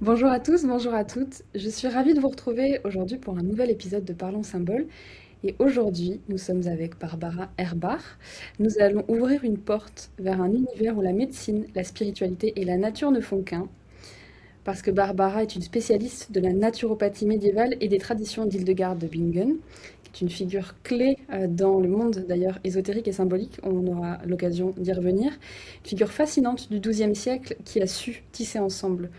Bonjour à tous, bonjour à toutes. Je suis ravie de vous retrouver aujourd'hui pour un nouvel épisode de Parlons Symbole. Et aujourd'hui, nous sommes avec Barbara Herbach. Nous allons ouvrir une porte vers un univers où la médecine, la spiritualité et la nature ne font qu'un. Parce que Barbara est une spécialiste de la naturopathie médiévale et des traditions d'Hildegard de Bingen, qui est une figure clé dans le monde d'ailleurs ésotérique et symbolique. On aura l'occasion d'y revenir. Une figure fascinante du XIIe siècle qui a su tisser ensemble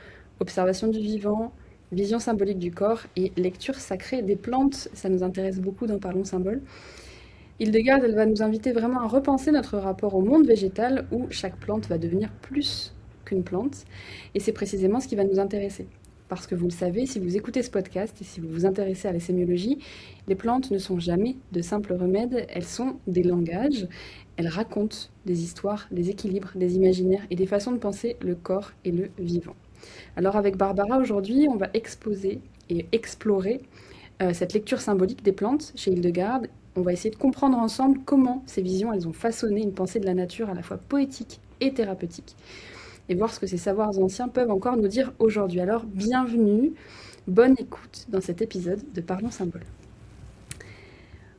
observation du vivant, vision symbolique du corps et lecture sacrée des plantes. Ça nous intéresse beaucoup dans Parlons Symbole. Hildegard, elle va nous inviter vraiment à repenser notre rapport au monde végétal où chaque plante va devenir plus qu'une plante. Et c'est précisément ce qui va nous intéresser. Parce que vous le savez, si vous écoutez ce podcast et si vous vous intéressez à la sémiologie, les plantes ne sont jamais de simples remèdes, elles sont des langages, elles racontent des histoires, des équilibres, des imaginaires et des façons de penser le corps et le vivant. Alors avec Barbara, aujourd'hui, on va exposer et explorer cette lecture symbolique des plantes chez Hildegard. On va essayer de comprendre ensemble comment ces visions elles ont façonné une pensée de la nature à la fois poétique et thérapeutique, et voir ce que ces savoirs anciens peuvent encore nous dire aujourd'hui. Alors bienvenue, bonne écoute dans cet épisode de Parlons Symbole.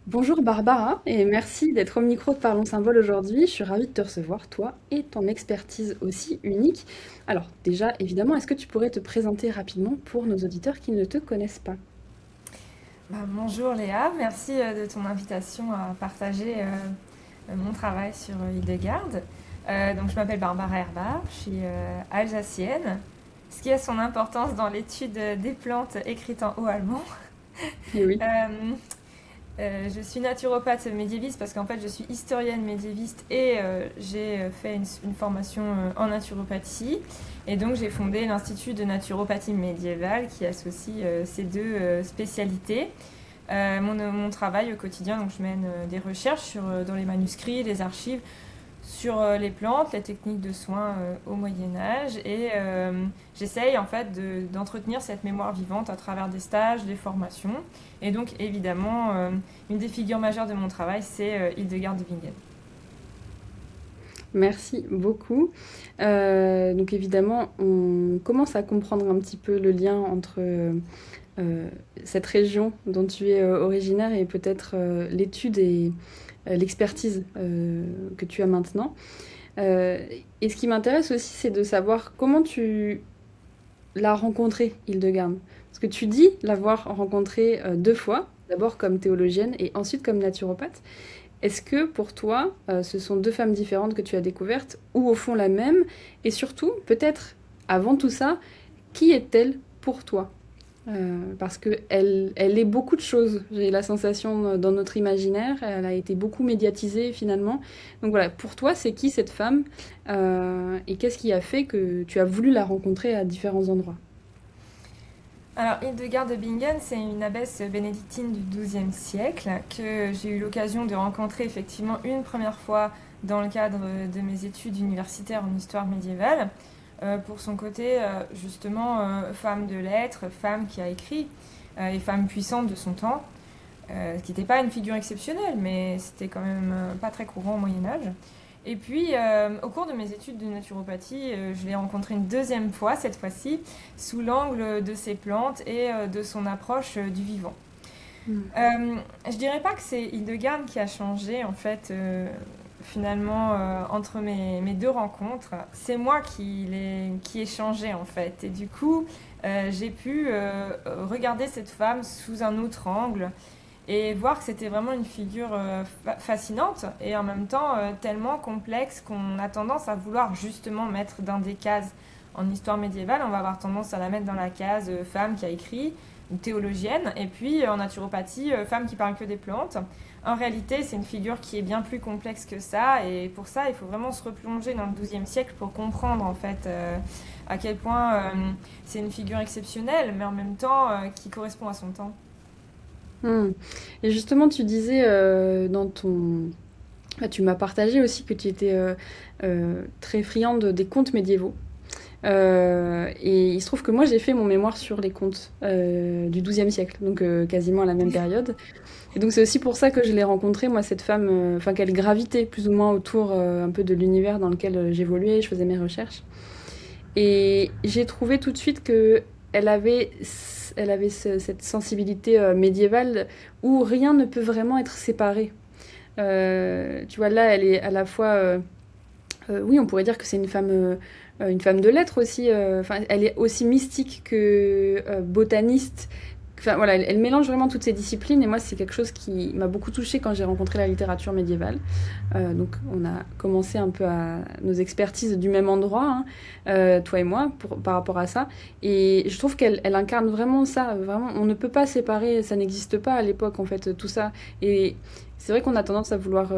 Bonjour Barbara, et merci d'être au micro de Parlons Symbole aujourd'hui. Je suis ravie de te recevoir, toi et ton expertise aussi unique. Alors déjà, évidemment, est-ce que tu pourrais te présenter rapidement pour nos auditeurs qui ne te connaissent pas? Bonjour Léa, merci de ton invitation à partager mon travail sur Hildegard. Donc je m'appelle Barbara Herbach, je suis alsacienne, ce qui a son importance dans l'étude des plantes écrites en haut allemand. Eh oui. Euh, je suis naturopathe médiéviste parce qu'en fait je suis historienne médiéviste et j'ai fait une formation en naturopathie. Et donc j'ai fondé l'Institut de naturopathie médiévale qui associe ces deux spécialités. Mon travail au quotidien, donc je mène des recherches dans les manuscrits, les archives, sur les plantes, les techniques de soins au Moyen-Âge et j'essaye en fait d'entretenir cette mémoire vivante à travers des stages, des formations. Et donc évidemment, une des figures majeures de mon travail, c'est Hildegard de Bingen. Merci beaucoup. Donc évidemment, on commence à comprendre un petit peu le lien entre cette région dont tu es originaire et peut-être l'étude et l'expertise que tu as maintenant. Euh, et ce qui m'intéresse aussi, c'est de savoir comment tu l'as rencontrée, Hildegarde. Parce que tu dis l'avoir rencontrée deux fois, d'abord comme théologienne et ensuite comme naturopathe. Est-ce que pour toi, ce sont deux femmes différentes que tu as découvertes ou au fond la même? Et surtout, peut-être avant tout ça, qui est-elle pour toi? Parce qu'elle est beaucoup de choses. J'ai la sensation dans notre imaginaire, elle a été beaucoup médiatisée finalement. Donc voilà, pour toi, c'est qui cette femme? Et qu'est-ce qui a fait que tu as voulu la rencontrer à différents endroits? Alors, Hildegard de Bingen, c'est une abbesse bénédictine du XIIe siècle que j'ai eu l'occasion de rencontrer effectivement une première fois dans le cadre de mes études universitaires en histoire médiévale, pour son côté justement femme de lettres, femme qui a écrit et femme puissante de son temps, qui n'était pas une figure exceptionnelle, mais c'était quand même pas très courant au Moyen Âge. Et puis, au cours de mes études de naturopathie, je l'ai rencontré une deuxième fois, cette fois-ci, sous l'angle de ses plantes et de son approche du vivant. Hmm. Je dirais pas que c'est Hildegard qui a changé, en fait, finalement, entre mes deux rencontres. C'est moi qui ai changé, en fait. Et du coup, j'ai pu regarder cette femme sous un autre angle et voir que c'était vraiment une figure fascinante et en même temps tellement complexe qu'on a tendance à vouloir justement mettre dans des cases. En histoire médiévale, on va avoir tendance à la mettre dans la case femme qui a écrit, ou théologienne, et puis en naturopathie, femme qui parle que des plantes. En réalité, c'est une figure qui est bien plus complexe que ça, et pour ça, il faut vraiment se replonger dans le XIIe siècle pour comprendre en fait à quel point c'est une figure exceptionnelle, mais en même temps qui correspond à son temps. Hmm. Et justement, tu disais dans ton... Ah, tu m'as partagé aussi que tu étais très friande des contes médiévaux. Et il se trouve que moi, j'ai fait mon mémoire sur les contes du XIIe siècle, donc quasiment à la même période. Et donc c'est aussi pour ça que je l'ai rencontrée, moi, cette femme, enfin qu'elle gravitait plus ou moins autour un peu de l'univers dans lequel j'évoluais, je faisais mes recherches. Et j'ai trouvé tout de suite que elle avait cette sensibilité médiévale où rien ne peut vraiment être séparé. Tu vois, là, elle est à la fois oui, on pourrait dire que c'est une femme de lettres aussi. Enfin, elle est aussi mystique que botaniste. Enfin, voilà, elle mélange vraiment toutes ces disciplines et moi, c'est quelque chose qui m'a beaucoup touchée quand j'ai rencontré la littérature médiévale. Donc, on a commencé un peu à nos expertises du même endroit, hein, toi et moi, par rapport à ça. Et je trouve qu'elle incarne vraiment ça. Vraiment, on ne peut pas séparer, ça n'existe pas à l'époque, en fait, tout ça. Et c'est vrai qu'on a tendance à vouloir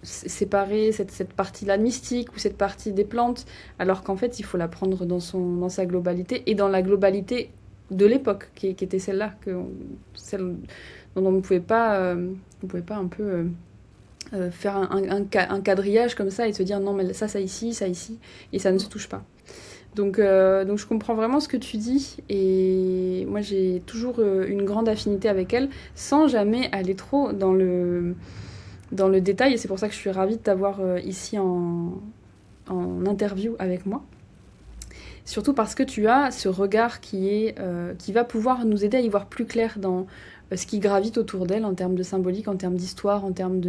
séparer cette partie-là mystique ou cette partie des plantes, alors qu'en fait, il faut la prendre dans sa globalité et dans la globalité de l'époque, qui était celle-là, celle dont on pouvait pas un peu faire un quadrillage comme ça et se dire non, mais ça ici, et ça ne se touche pas. Donc je comprends vraiment ce que tu dis et moi j'ai toujours une grande affinité avec elle sans jamais aller trop dans le détail et c'est pour ça que je suis ravie de t'avoir ici en interview avec moi. Surtout parce que tu as ce regard qui va pouvoir nous aider à y voir plus clair dans ce qui gravite autour d'elle en termes de symbolique, en termes d'histoire, en termes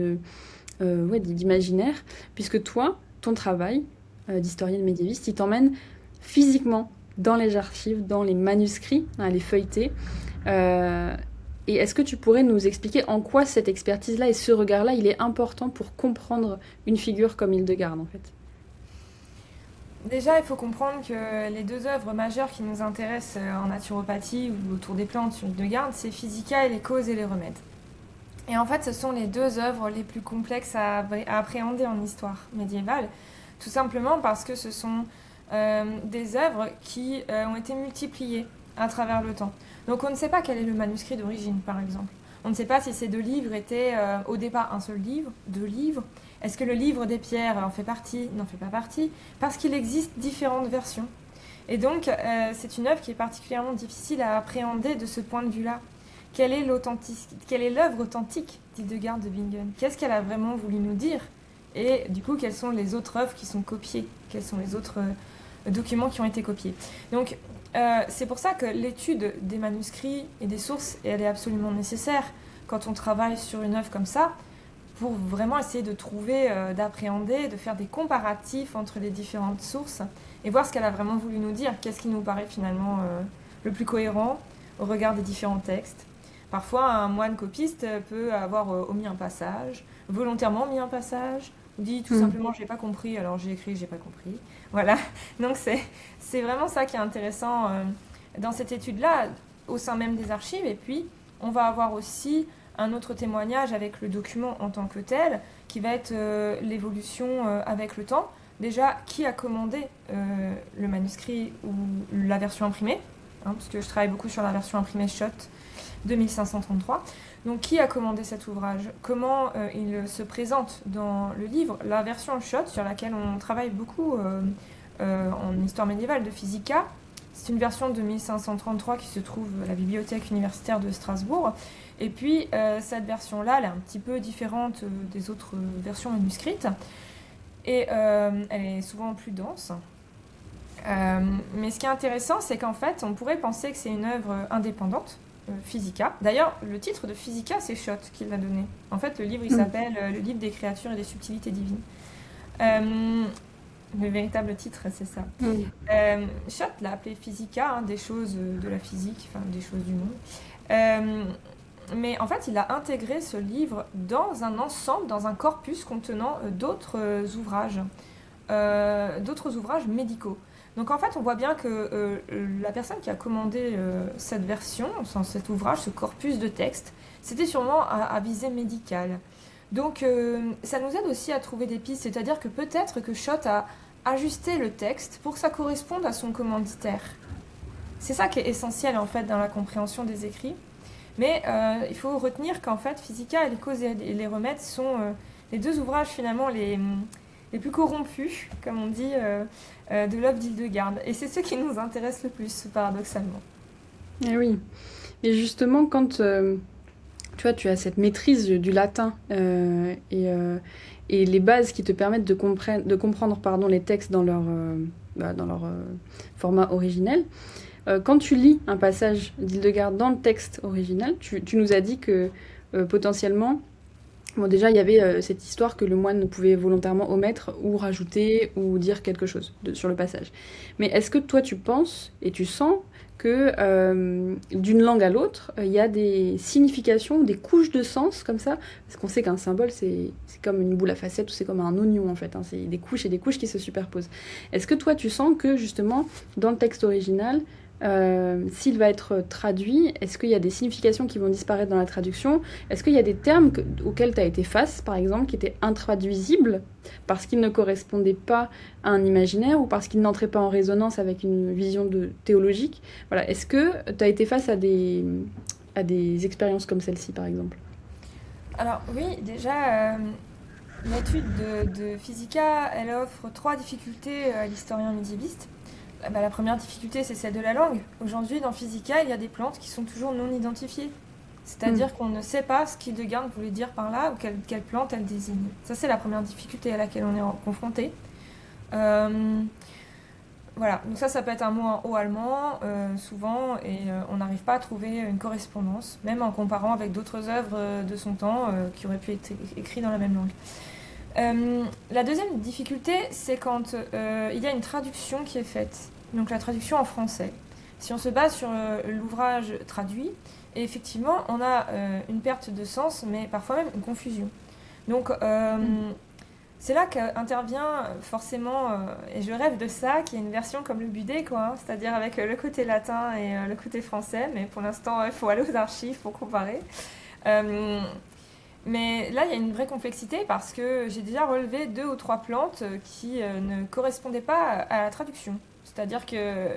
ouais, d'imaginaire, puisque toi, ton travail d'historienne médiéviste, il t'emmène physiquement dans les archives, dans les manuscrits, à les feuilleter. Euh, et est-ce que tu pourrais nous expliquer en quoi cette expertise-là et ce regard-là, il est important pour comprendre une figure comme Hildegarde, en fait? Déjà, il faut comprendre que les deux œuvres majeures qui nous intéressent en naturopathie ou autour des plantes sur Hildegarde, c'est Physica et les causes et les remèdes. Et en fait, ce sont les deux œuvres les plus complexes à appréhender en histoire médiévale, tout simplement parce que ce sont des œuvres qui ont été multipliées à travers le temps. Donc on ne sait pas quel est le manuscrit d'origine, par exemple. On ne sait pas si ces deux livres étaient au départ un seul livre, deux livres. Est-ce que le livre des pierres en fait partie, n'en fait pas partie? Parce qu'il existe différentes versions. Et donc c'est une œuvre qui est particulièrement difficile à appréhender de ce point de vue-là. Quelle est l'œuvre authentique d'Hildegarde de Bingen? Qu'est-ce qu'elle a vraiment voulu nous dire? Et du coup, quelles sont les autres œuvres qui sont copiées? Quels sont les autres documents qui ont été copiés? Donc, c'est pour ça que l'étude des manuscrits et des sources, elle est absolument nécessaire quand on travaille sur une œuvre comme ça, pour vraiment essayer de trouver, d'appréhender, de faire des comparatifs entre les différentes sources et voir ce qu'elle a vraiment voulu nous dire. Qu'est-ce qui nous paraît finalement le plus cohérent au regard des différents textes? Parfois, un moine copiste peut avoir omis un passage, volontairement mis un passage, ou dit tout simplement j'ai pas compris, alors j'ai écrit j'ai pas compris. Voilà, donc c'est vraiment ça qui est intéressant dans cette étude-là, au sein même des archives. Et puis, on va avoir aussi un autre témoignage avec le document en tant que tel, qui va être l'évolution avec le temps. Déjà, qui a commandé le manuscrit ou la version imprimée, hein, parce que je travaille beaucoup sur la version imprimée Schott de 1533. Donc, qui a commandé cet ouvrage? Comment il se présente dans le livre? La version Schott, sur laquelle on travaille beaucoup en histoire médiévale de Physica, c'est une version de 1533 qui se trouve à la bibliothèque universitaire de Strasbourg. Et puis, cette version-là, elle est un petit peu différente des autres versions manuscrites. Et elle est souvent plus dense. Mais ce qui est intéressant, c'est qu'en fait, on pourrait penser que c'est une œuvre indépendante, Physica. D'ailleurs, le titre de Physica, c'est Schott qui l'a donné. En fait, le livre, il s'appelle Le livre des créatures et des subtilités divines. Le véritable titre, c'est ça. Schott l'a appelé Physica, hein, des choses de la physique, enfin des choses du monde. Mais en fait, il a intégré ce livre dans un ensemble, dans un corpus contenant d'autres ouvrages médicaux. Donc en fait, on voit bien que la personne qui a commandé cette version, cet ouvrage, ce corpus de texte, c'était sûrement à visée médicale. Donc ça nous aide aussi à trouver des pistes, c'est-à-dire que peut-être que Schott a ajusté le texte pour que ça corresponde à son commanditaire. C'est ça qui est essentiel en fait dans la compréhension des écrits. Mais il faut retenir qu'en fait, Physica et les causes et les remèdes sont les deux ouvrages finalement les plus corrompus, comme on dit, de l'œuvre d'Hildegarde. Et c'est ceux qui nous intéressent le plus, paradoxalement. Eh oui, mais justement, quand tu vois, tu as cette maîtrise du latin et les bases qui te permettent de comprendre pardon, les textes dans dans leur format originel. Quand tu lis un passage d'Hildegarde dans le texte original, tu nous as dit que potentiellement, bon, déjà, il y avait cette histoire que le moine pouvait volontairement omettre ou rajouter ou dire quelque chose sur le passage. Mais est-ce que toi, tu penses et tu sens que d'une langue à l'autre, il y a des significations, des couches de sens comme ça? Parce qu'on sait qu'un symbole, c'est comme une boule à facettes ou c'est comme un oignon en fait. Hein, c'est des couches et des couches qui se superposent. Est-ce que toi, tu sens que justement, dans le texte original, s'il va être traduit, est-ce qu'il y a des significations qui vont disparaître dans la traduction? Est-ce qu'il y a des termes auxquels tu as été face, par exemple, qui étaient intraduisibles parce qu'ils ne correspondaient pas à un imaginaire ou parce qu'ils n'entraient pas en résonance avec une vision théologique? Voilà. Est-ce que tu as été face à des expériences comme celle-ci, par exemple? Alors oui, déjà, l'étude de Physica, elle offre 3 difficultés à l'historien médiéviste. La première difficulté, c'est celle de la langue. Aujourd'hui, dans Physica, il y a des plantes qui sont toujours non identifiées. C'est-à-dire qu'on ne sait pas ce qu'Hildegarde voulait dire par là ou quelle plante elle désigne. Ça, c'est la première difficulté à laquelle on est confronté. Voilà, donc ça peut être un mot en haut allemand, souvent, et on n'arrive pas à trouver une correspondance, même en comparant avec d'autres œuvres de son temps qui auraient pu être écrites dans la même langue. La deuxième difficulté, c'est quand il y a une traduction qui est faite, donc la traduction en français. Si on se base sur l'ouvrage traduit, et effectivement, on a une perte de sens, mais parfois même une confusion. Donc, c'est là qu'intervient forcément, et je rêve de ça, qu'il y ait une version comme le Budet, quoi, hein, c'est-à-dire avec le côté latin et le côté français, mais pour l'instant, il faut aller aux archives pour comparer. Mais là, il y a une vraie complexité parce que j'ai déjà relevé 2 ou 3 plantes qui ne correspondaient pas à la traduction. C'est-à-dire que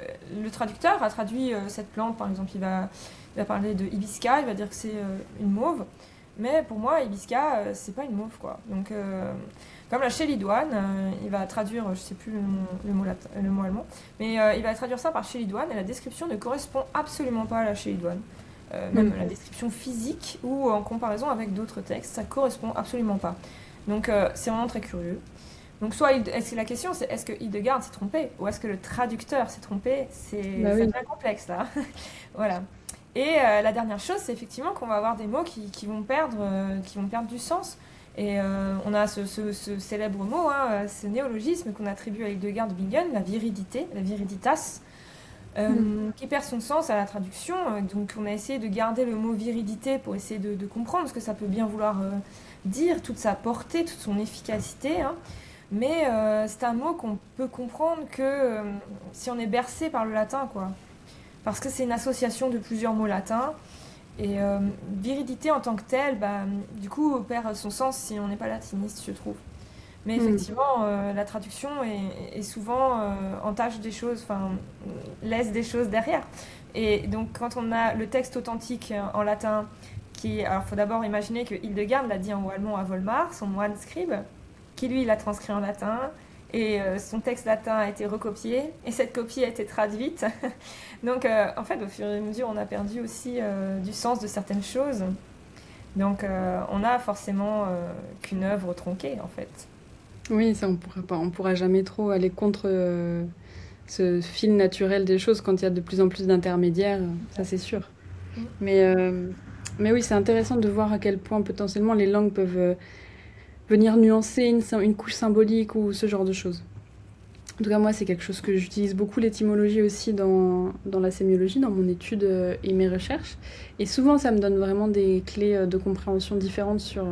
le traducteur a traduit cette plante, par exemple, il va parler de hibisca, il va dire que c'est une mauve. Mais pour moi, hibisca, c'est pas une mauve, quoi. Donc, comme la chélidoine, il va traduire, je sais plus le mot allemand, mais il va traduire ça par chélidoine et la description ne correspond absolument pas à la chélidoine. Même la description physique ou en comparaison avec d'autres textes, ça correspond absolument pas. Donc c'est vraiment très curieux. Donc soit la question c'est est-ce que Hildegarde s'est trompé ou est-ce que le traducteur s'est trompé? C'est devient complexe là. Voilà. Et la dernière chose, c'est effectivement qu'on va avoir des mots qui vont perdre du sens. Et on a ce célèbre mot, hein, ce néologisme qu'on attribue à Hildegard de Bingen, la viridité, la viriditas, qui perd son sens à la traduction. Donc on a essayé de garder le mot viridité pour essayer de comprendre ce que ça peut bien vouloir dire, toute sa portée, toute son efficacité. Hein. Mais c'est un mot qu'on peut comprendre que si on est bercé par le latin, quoi. Parce que c'est une association de plusieurs mots latins. Et viridité en tant que telle, du coup, perd son sens si on n'est pas latiniste, je trouve. Mais effectivement, la traduction est souvent entache des choses, enfin, laisse des choses derrière. Et donc, quand on a le texte authentique en latin, alors, il faut d'abord imaginer que Hildegard l'a dit en haut allemand à Volmar, son moine scribe, qui lui l'a transcrit en latin. Et son texte latin a été recopié, et cette copie a été traduite. Donc, en fait, au fur et à mesure, on a perdu aussi du sens de certaines choses. Donc, on a forcément qu'une œuvre tronquée, en fait. Oui, ça, on pourra jamais trop aller contre ce fil naturel des choses quand il y a de plus en plus d'intermédiaires, ça c'est sûr. Mais oui, c'est intéressant de voir à quel point potentiellement les langues peuvent venir nuancer une couche symbolique ou ce genre de choses. En tout cas, moi, c'est quelque chose que j'utilise beaucoup, l'étymologie aussi dans la sémiologie, dans mon étude et mes recherches. Et souvent, ça me donne vraiment des clés de compréhension différentes sur...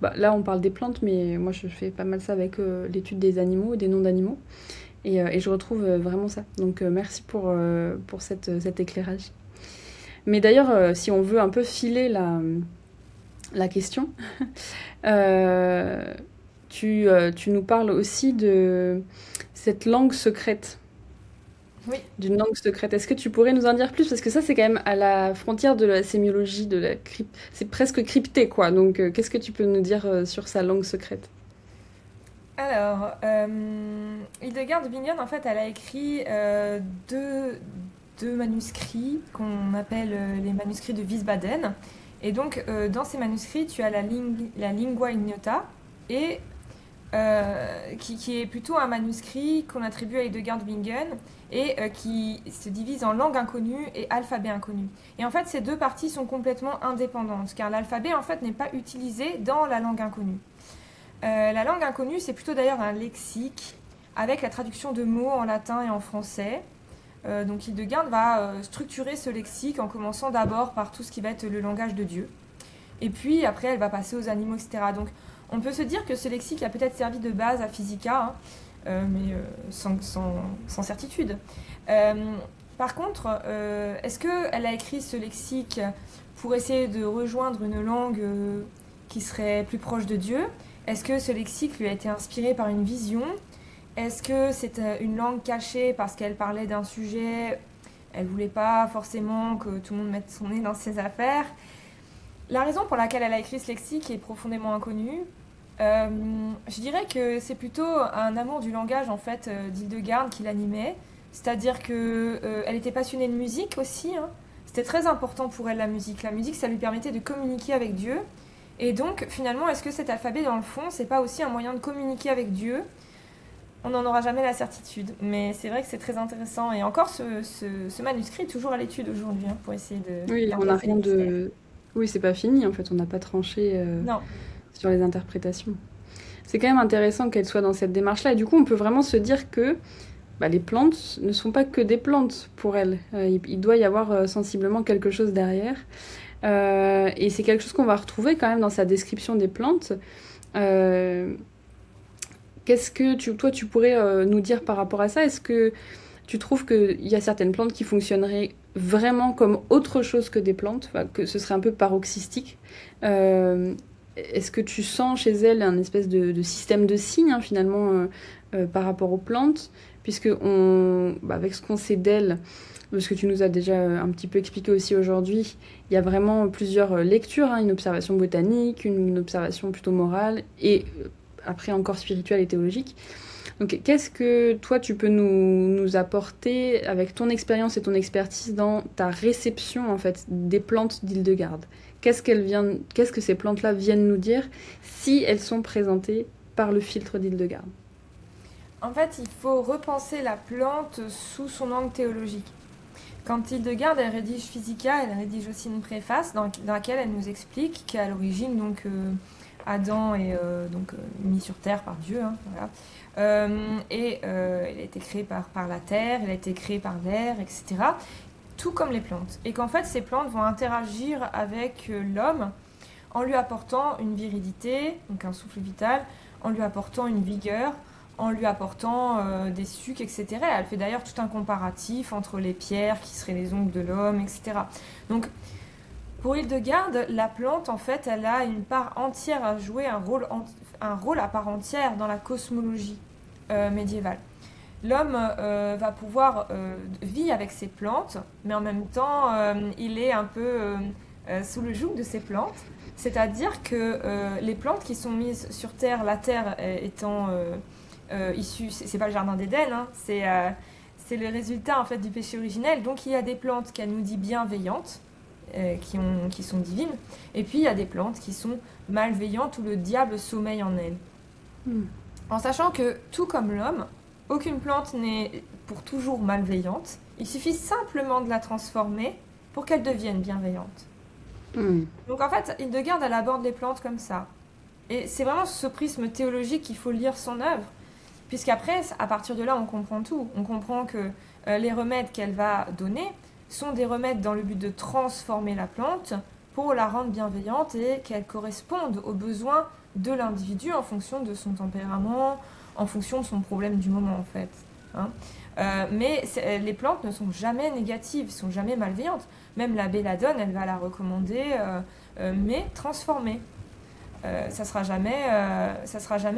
là, on parle des plantes, mais moi, je fais pas mal ça avec l'étude des animaux, des noms d'animaux. Et je retrouve vraiment ça. Donc, merci pour cet éclairage. Mais d'ailleurs, si on veut un peu filer la question, tu nous parles aussi de cette langue secrète. Oui. D'une langue secrète. Est-ce que tu pourrais nous en dire plus? Parce que ça, c'est quand même à la frontière de la sémiologie, c'est presque crypté, quoi. Donc, qu'est-ce que tu peux nous dire sur sa langue secrète? Alors, Hildegard de Bingen, en fait, elle a écrit deux manuscrits qu'on appelle les manuscrits de Wiesbaden. Et donc, dans ces manuscrits, tu as la lingua ignota et qui est plutôt un manuscrit qu'on attribue à Hildegard de Bingen et qui se divise en langue inconnue et alphabet inconnu. Et en fait, ces deux parties sont complètement indépendantes, car l'alphabet en fait n'est pas utilisé dans la langue inconnue. La langue inconnue, c'est plutôt d'ailleurs un lexique avec la traduction de mots en latin et en français. Donc Hildegard va structurer ce lexique en commençant d'abord par tout ce qui va être le langage de Dieu. Et puis après, elle va passer aux animaux, etc. Donc on peut se dire que ce lexique a peut-être servi de base à Physica, hein, mais sans certitude. Par contre, est-ce qu'elle a écrit ce lexique pour essayer de rejoindre une langue qui serait plus proche de Dieu? Est-ce que ce lexique lui a été inspiré par une vision? Est-ce que c'est une langue cachée parce qu'elle parlait d'un sujet, elle voulait pas forcément que tout le monde mette son nez dans ses affaires? La raison pour laquelle elle a écrit ce lexique est profondément inconnue. Je dirais que c'est plutôt un amour du langage en fait d'Hildegard qui l'animait, c'est-à-dire que elle était passionnée de musique aussi, hein. C'était très important pour elle la musique. La musique, ça lui permettait de communiquer avec Dieu. Et donc, finalement, est-ce que cet alphabet, dans le fond, c'est pas aussi un moyen de communiquer avec Dieu? On n'en aura jamais la certitude, mais c'est vrai que c'est très intéressant. Et encore, ce manuscrit est toujours à l'étude aujourd'hui, hein, pour essayer Oui, on n'a d'embrasser le rien mystère. de... Oui, c'est pas fini, en fait, on n'a pas tranché Non, sur les interprétations. C'est quand même intéressant qu'elle soit dans cette démarche-là, et du coup, on peut vraiment se dire que bah, les plantes ne sont pas que des plantes pour elle. Il doit y avoir sensiblement quelque chose derrière. Et c'est quelque chose qu'on va retrouver quand même dans sa description des plantes. Euh, Qu'est-ce que toi, tu pourrais nous dire par rapport à ça? Est-ce que tu trouves qu'il y a certaines plantes qui fonctionneraient vraiment comme autre chose que des plantes, enfin, que ce serait un peu paroxystique? Est-ce que tu sens chez elles un espèce de système de signes, hein, finalement, par rapport aux plantes? Puisque avec ce qu'on sait d'elles, ce que tu nous as déjà un petit peu expliqué aussi aujourd'hui, il y a vraiment plusieurs lectures, hein, une observation botanique, une observation plutôt morale, et après encore spirituelle et théologique. Donc qu'est-ce que toi tu peux nous apporter avec ton expérience et ton expertise dans ta réception en fait des plantes d'Hildegarde? Qu'est-ce que ces plantes-là viennent nous dire si elles sont présentées par le filtre d'Hildegarde? en fait, il faut repenser la plante sous son angle théologique. Quand Hildegard elle rédige Physica, elle rédige aussi une préface dans laquelle elle nous explique qu'à l'origine, donc Adam est mis sur terre par Dieu, hein, voilà. Il a été créé par la terre, il a été créé par l'air, etc. Tout comme les plantes. Et qu'en fait, ces plantes vont interagir avec l'homme en lui apportant une virilité, donc un souffle vital, en lui apportant une vigueur, en lui apportant des sucs, etc. Elle fait d'ailleurs tout un comparatif entre les pierres qui seraient les ongles de l'homme, etc. Donc, pour Hildegard, la plante, en fait, elle a une part entière à jouer, un rôle à part entière dans la cosmologie médiévale. L'homme va pouvoir vivre avec ses plantes, mais en même temps, il est un peu sous le joug de ces plantes. C'est-à-dire que les plantes qui sont mises sur Terre, la Terre étant issue, c'est pas le jardin d'Éden, hein, c'est le résultat en fait du péché originel. Donc il y a des plantes qu'elle nous dit bienveillantes, qui sont divines, et puis il y a des plantes qui sont malveillantes où le diable sommeille en elles. Hmm. En sachant que, tout comme l'homme, aucune plante n'est pour toujours malveillante, il suffit simplement de la transformer pour qu'elle devienne bienveillante. Hmm. Donc en fait, Hildegard, elle aborde les plantes comme ça. Et c'est vraiment ce prisme théologique qu'il faut lire son œuvre, puisqu'après, à partir de là, on comprend tout. On comprend que les remèdes qu'elle va donner sont des remèdes dans le but de transformer la plante pour la rendre bienveillante et qu'elle corresponde aux besoins de l'individu en fonction de son tempérament, en fonction de son problème du moment en fait. Hein. Mais les plantes ne sont jamais négatives, sont jamais malveillantes. Même la belladone, elle va la recommander, mais transformée. Ça sera jamais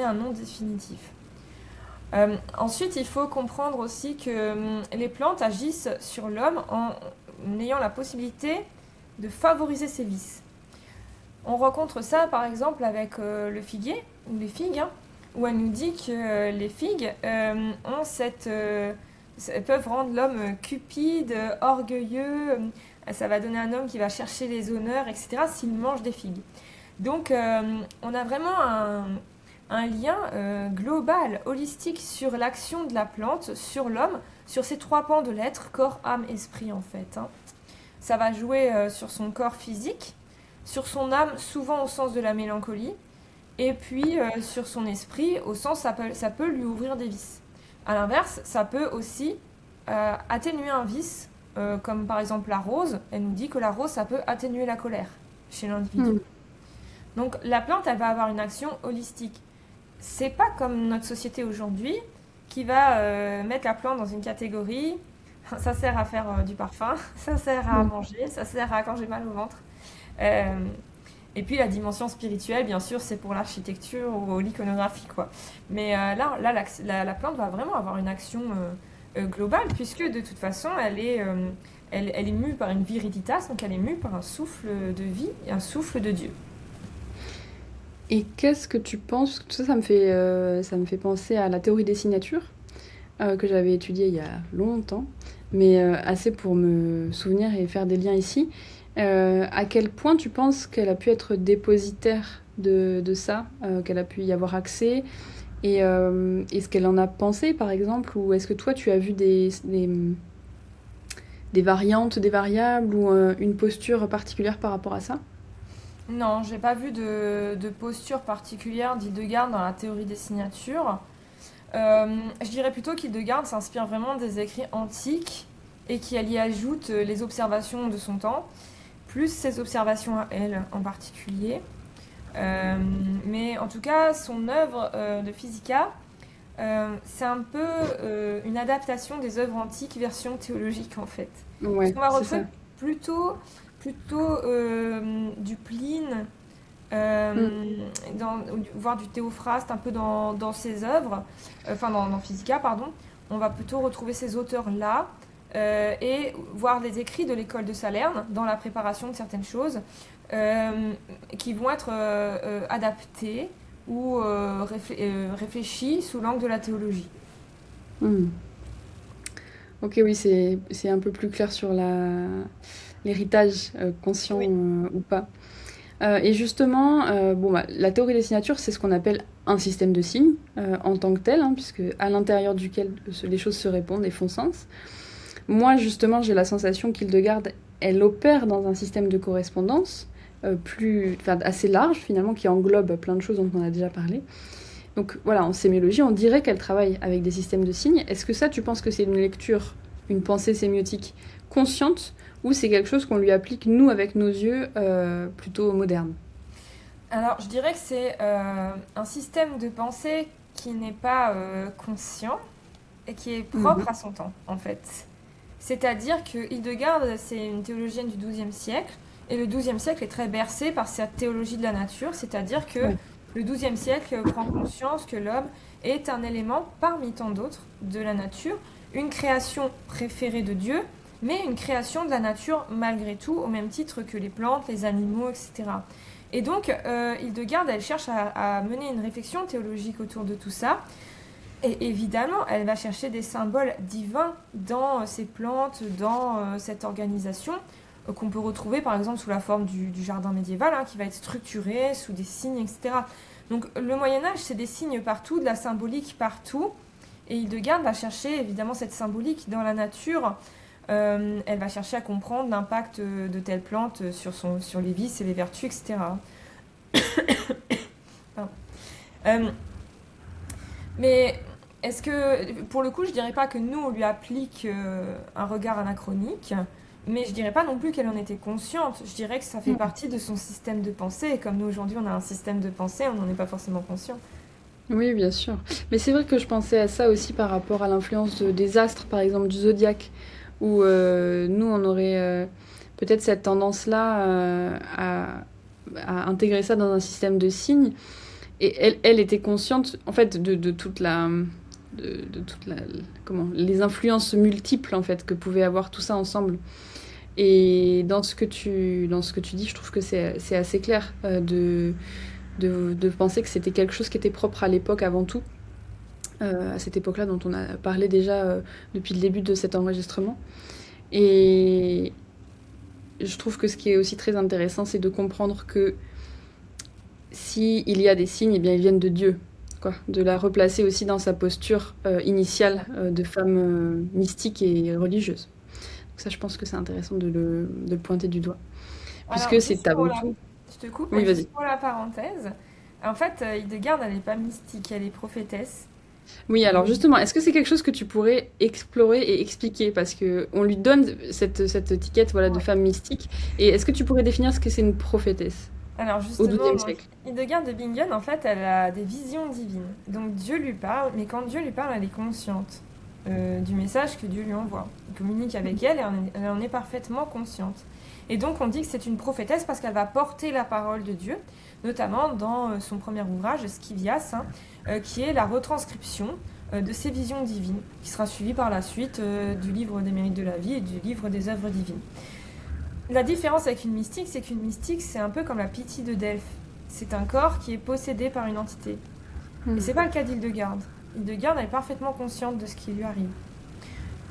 un nom définitif. Ensuite, il faut comprendre aussi que les plantes agissent sur l'homme en ayant la possibilité de favoriser ses vices. On rencontre ça par exemple avec le figuier ou les figues, hein, où elle nous dit que les figues peuvent rendre l'homme cupide, orgueilleux. Ça va donner un homme qui va chercher les honneurs, etc. s'il mange des figues. Donc on a vraiment un lien global, holistique sur l'action de la plante, sur l'homme, sur ces trois pans de l'être, corps, âme, esprit en fait, hein. Ça va jouer sur son corps physique, sur son âme, souvent au sens de la mélancolie, et puis sur son esprit, au sens ça peut lui ouvrir des vices. À l'inverse, ça peut aussi atténuer un vice, comme par exemple la rose. Elle nous dit que la rose, ça peut atténuer la colère chez l'individu. Hmm. Donc la plante, elle va avoir une action holistique. C'est pas comme notre société aujourd'hui qui va mettre la plante dans une catégorie. Ça sert à faire du parfum, ça sert à Hmm. manger, ça sert à quand j'ai mal au ventre. Euh, et puis la dimension spirituelle, bien sûr, c'est pour l'architecture ou l'iconographie, quoi. Mais la plante va vraiment avoir une action globale, puisque de toute façon, elle est mue par une viriditas, donc elle est mue par un souffle de vie et un souffle de Dieu. Et qu'est-ce que tu penses? Parce que tout ça, ça me fait penser à la théorie des signatures, que j'avais étudiée il y a longtemps, mais assez pour me souvenir et faire des liens ici. À quel point tu penses qu'elle a pu être dépositaire de ça, qu'elle a pu y avoir accès, et est-ce qu'elle en a pensé, par exemple, ou est-ce que toi, tu as vu des variantes, des variables, ou une posture particulière par rapport à ça? Non, j'ai pas vu de posture particulière d'Hildegard dans la théorie des signatures. Je dirais plutôt qu'Hildegard s'inspire vraiment des écrits antiques et qu'elle y ajoute les observations de son temps, plus ses observations à elle en particulier. Euh, mais en tout cas, son œuvre de Physica, c'est un peu une adaptation des œuvres antiques version théologique en fait. Parce Ouais, qu'on va c'est retrouver ça. plutôt du Pline, Mm. voire du Théophraste, un peu dans ses œuvres, enfin dans Physica, pardon. On va plutôt retrouver ces auteurs-là et voir les écrits de l'école de Salerne dans la préparation de certaines choses euh, qui vont être adaptés ou réfléchis sous l'angle de la théologie. Mm. Ok, oui, c'est un peu plus clair sur l'héritage, conscient Oui. ou pas. Et justement, bon, bah, la théorie des signatures, c'est ce qu'on appelle un système de signes en tant que tel, hein, puisque à l'intérieur duquel les choses se répondent et font sens. Moi, justement, j'ai la sensation qu'Hildegarde, elle opère dans un système de correspondance enfin, assez large, finalement, qui englobe plein de choses dont on a déjà parlé. Donc voilà, en sémiologie, on dirait qu'elle travaille avec des systèmes de signes. Est-ce que ça, tu penses que c'est une lecture, une pensée sémiotique consciente, ou c'est quelque chose qu'on lui applique, nous, avec nos yeux, plutôt modernes? Alors, je dirais que c'est un système de pensée qui n'est pas conscient et qui est Mhm. propre à son temps, en fait. C'est-à-dire que Hildegarde, c'est une théologienne du XIIe siècle, et le XIIe siècle est très bercé par sa théologie de la nature, c'est-à-dire que Ouais. le XIIe siècle prend conscience que l'homme est un élément parmi tant d'autres de la nature, une création préférée de Dieu, mais une création de la nature malgré tout, au même titre que les plantes, les animaux, etc. Et donc, Hildegarde, elle cherche à mener une réflexion théologique autour de tout ça, et évidemment, elle va chercher des symboles divins dans ces plantes, dans cette organisation, qu'on peut retrouver par exemple sous la forme du jardin médiéval, hein, qui va être structuré sous des signes, etc. Donc le Moyen Âge, c'est des signes partout, de la symbolique partout. Et Hildegarde va chercher évidemment cette symbolique dans la nature. Elle va chercher à comprendre l'impact de telle plante sur les vices et les vertus, etc. Pardon. Euh, mais est-ce que, pour le coup, je dirais pas que nous, on lui applique un regard anachronique, mais je dirais pas non plus qu'elle en était consciente. Je dirais que ça fait Mm. partie de son système de pensée, et comme nous, aujourd'hui, on a un système de pensée, on n'en est pas forcément conscient. Oui, bien sûr. Mais c'est vrai que je pensais à ça aussi par rapport à l'influence des astres, par exemple, du zodiaque, où nous, on aurait peut-être cette tendance-là à intégrer ça dans un système de signes. Et elle était consciente, en fait, de toute de toute comment, les influences multiples, en fait, que pouvait avoir tout ça ensemble. Et dans ce que tu dis, je trouve que c'est assez clair de penser que c'était quelque chose qui était propre à l'époque avant tout, à cette époque-là dont on a parlé déjà depuis le début de cet enregistrement. Et je trouve que ce qui est aussi très intéressant, c'est de comprendre que si il y a des signes, eh bien ils viennent de Dieu. quoi, de la replacer aussi dans sa posture initiale de femme mystique et religieuse. Donc ça, je pense que c'est intéressant de le pointer du doigt, Alors, puisque c'est juste pour avant la... tout. Je te coupe, Oui, mais juste vas-y. pour la parenthèse. En fait, Hildegarde, elle n'est pas mystique, elle est prophétesse. Oui, alors Et justement, est-ce que c'est quelque chose que tu pourrais explorer et expliquer? Parce que on lui donne cette étiquette, voilà, de ouais. femme mystique. Et est-ce que tu pourrais définir ce que c'est une prophétesse Alors au justement, XIIe donc, siècle? Hildegarde de Bingen, en fait, elle a des visions divines. Donc Dieu lui parle, mais quand Dieu lui parle, elle est consciente du message que Dieu lui envoie. Il communique avec elle et elle en est parfaitement consciente. Et donc on dit que c'est une prophétesse parce qu'elle va porter la parole de Dieu, notamment dans son premier ouvrage, Scivias, hein, qui est la retranscription de ses visions divines, qui sera suivie par la suite du livre des mérites de la vie et du livre des œuvres divines. La différence avec une mystique, c'est qu'une mystique, c'est un peu comme la Pythie de Delphes. C'est un corps qui est possédé par une entité. Et Hmm. c'est pas le cas d'Hildegarde. Hildegarde, elle est parfaitement consciente de ce qui lui arrive.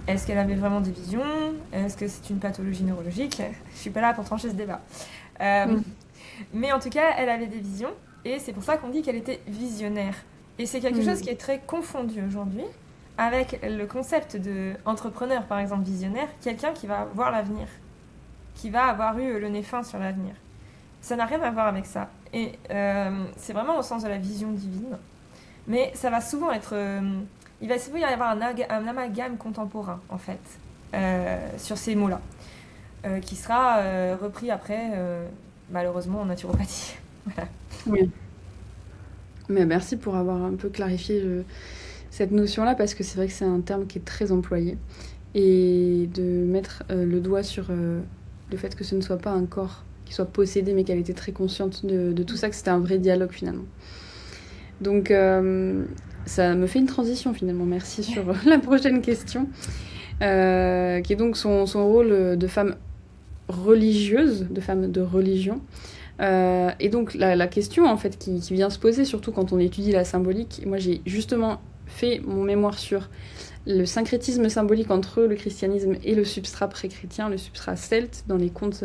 Est-ce qu'elle avait vraiment des visions? Est-ce que c'est une pathologie neurologique? Je suis pas là pour trancher ce débat. Euh, Hmm. mais en tout cas, elle avait des visions, et c'est pour ça qu'on dit qu'elle était visionnaire. Et c'est quelque chose Hmm. qui est très confondu aujourd'hui avec le concept de entrepreneur, par exemple, visionnaire, quelqu'un qui va voir l'avenir, qui va avoir eu le nez fin sur l'avenir. Ça n'a rien à voir avec ça. Et c'est vraiment au sens de la vision divine. Mais ça va souvent être... il va souvent y avoir un amalgame contemporain, en fait, sur ces mots-là, qui sera repris après, malheureusement, en naturopathie. Voilà. Oui. Mais merci pour avoir un peu clarifié cette notion-là, parce que c'est vrai que c'est un terme qui est très employé. Et de mettre le doigt sur le fait que ce ne soit pas un corps qui soit possédé, mais qu'elle était très consciente de tout ça, que c'était un vrai dialogue finalement. Donc ça me fait une transition finalement, merci sur la prochaine question, qui est donc son rôle de femme religieuse, de femme de religion. Et donc la question en fait qui vient se poser, surtout quand on étudie la symbolique, moi j'ai justement fait mon mémoire sur le syncrétisme symbolique entre le christianisme et le substrat pré-chrétien, le substrat celte dans les contes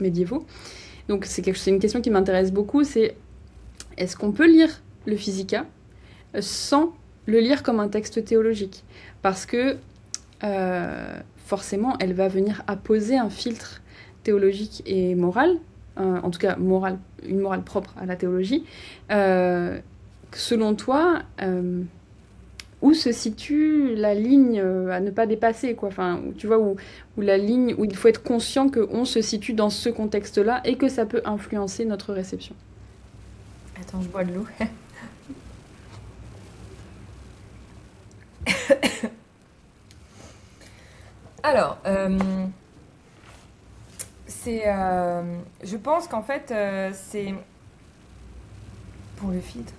médiévaux. Donc c'est une question qui m'intéresse beaucoup, c'est est-ce qu'on peut lire le Physica sans le lire comme un texte théologique? Parce que forcément, elle va venir apposer un filtre théologique et moral, en tout cas moral, une morale propre à la théologie. Selon toi, où se situe la ligne à ne pas dépasser, quoi. Enfin, tu vois, où la ligne, où il faut être conscient qu'on se situe dans ce contexte-là et que ça peut influencer notre réception. Attends, je bois de l'eau. Alors, je pense qu'en fait, c'est pour le filtre.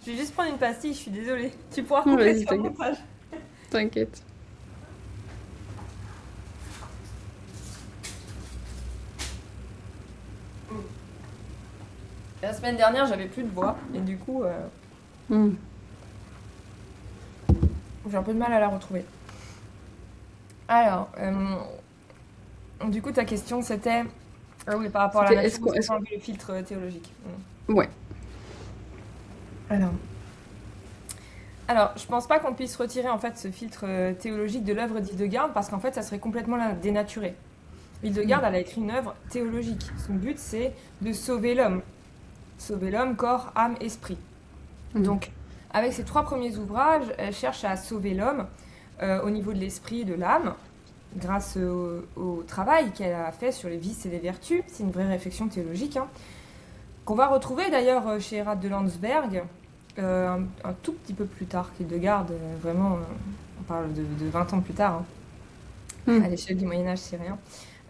Je vais juste prendre une pastille, je suis désolée. Tu pourras Non, couper vas-y, sur le t'inquiète. montage. T'inquiète. La semaine dernière, j'avais plus de voix, et du coup, Hmm. j'ai un peu de mal à la retrouver. Alors, du coup, ta question c'était. Ah oui, par rapport à la C'était nature, est-ce sans enlever le filtre théologique. ouais. Alors. Alors, je pense pas qu'on puisse retirer en fait ce filtre théologique de l'œuvre d'Hildegarde parce qu'en fait, ça serait complètement la dénaturé. Hildegarde, elle a écrit une œuvre théologique. Son but, c'est de sauver l'homme. Sauver l'homme, corps, âme, esprit. Donc, avec ses 3 premiers ouvrages, elle cherche à sauver l'homme au niveau de l'esprit et de l'âme, grâce au travail qu'elle a fait sur les vices et les vertus. C'est une vraie réflexion théologique, hein, qu'on va retrouver d'ailleurs chez Erhard de Landsberg, un tout petit peu plus tard qu'Hildegarde, vraiment, on parle de 20 ans plus tard, hein. À l'échelle du Moyen-Âge, c'est rien.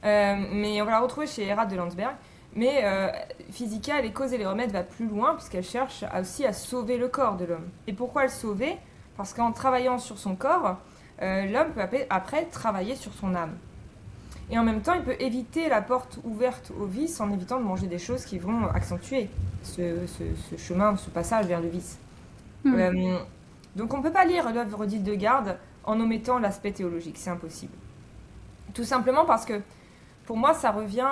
Mais on va la retrouver chez Erhard de Landsberg. Mais Physica, les causes et les remèdes va plus loin, puisqu'elle cherche aussi à sauver le corps de l'homme. Et pourquoi le sauver? Parce qu'en travaillant sur son corps, l'homme peut après travailler sur son âme. Et en même temps, il peut éviter la porte ouverte au vice en évitant de manger des choses qui vont accentuer ce chemin, ce passage vers le vice. Donc on ne peut pas lire l'œuvre d'Hildegarde en omettant l'aspect théologique, c'est impossible. Tout simplement parce que, pour moi, ça revient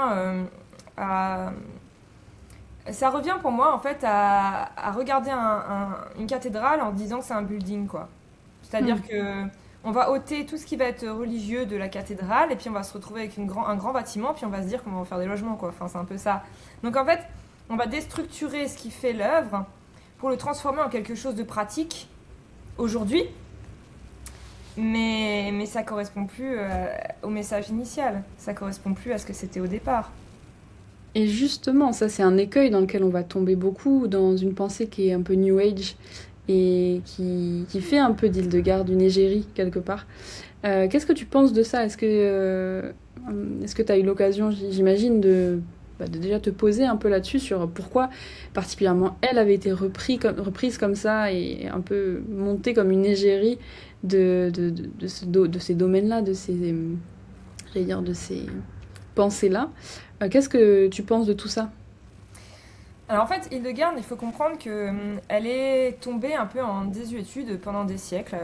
à Ça revient pour moi en fait à regarder une cathédrale en disant que c'est un building, quoi. C'est-à-dire Hmm. que on va ôter tout ce qui va être religieux de la cathédrale et puis on va se retrouver avec un grand bâtiment puis on va se dire qu'on va en faire des logements, quoi. Enfin, c'est un peu ça. Donc en fait, on va déstructurer ce qui fait l'œuvre pour le transformer en quelque chose de pratique aujourd'hui, mais ça correspond plus au message initial. Ça correspond plus à ce que c'était au départ. Et justement, ça c'est un écueil dans lequel on va tomber beaucoup, dans une pensée qui est un peu New Age et qui fait un peu d'Hildegard une égérie quelque part. Qu'est-ce que tu penses de ça? Est-ce que tu as eu l'occasion, j'imagine, de déjà te poser un peu là-dessus sur pourquoi particulièrement elle avait été reprise comme ça et un peu montée comme une égérie de ces domaines-là, j'allais dire, de ces pensées-là. Qu'est-ce que tu penses de tout ça? Alors en fait, Hildegarde, il faut comprendre que elle est tombée un peu en désuétude pendant des siècles.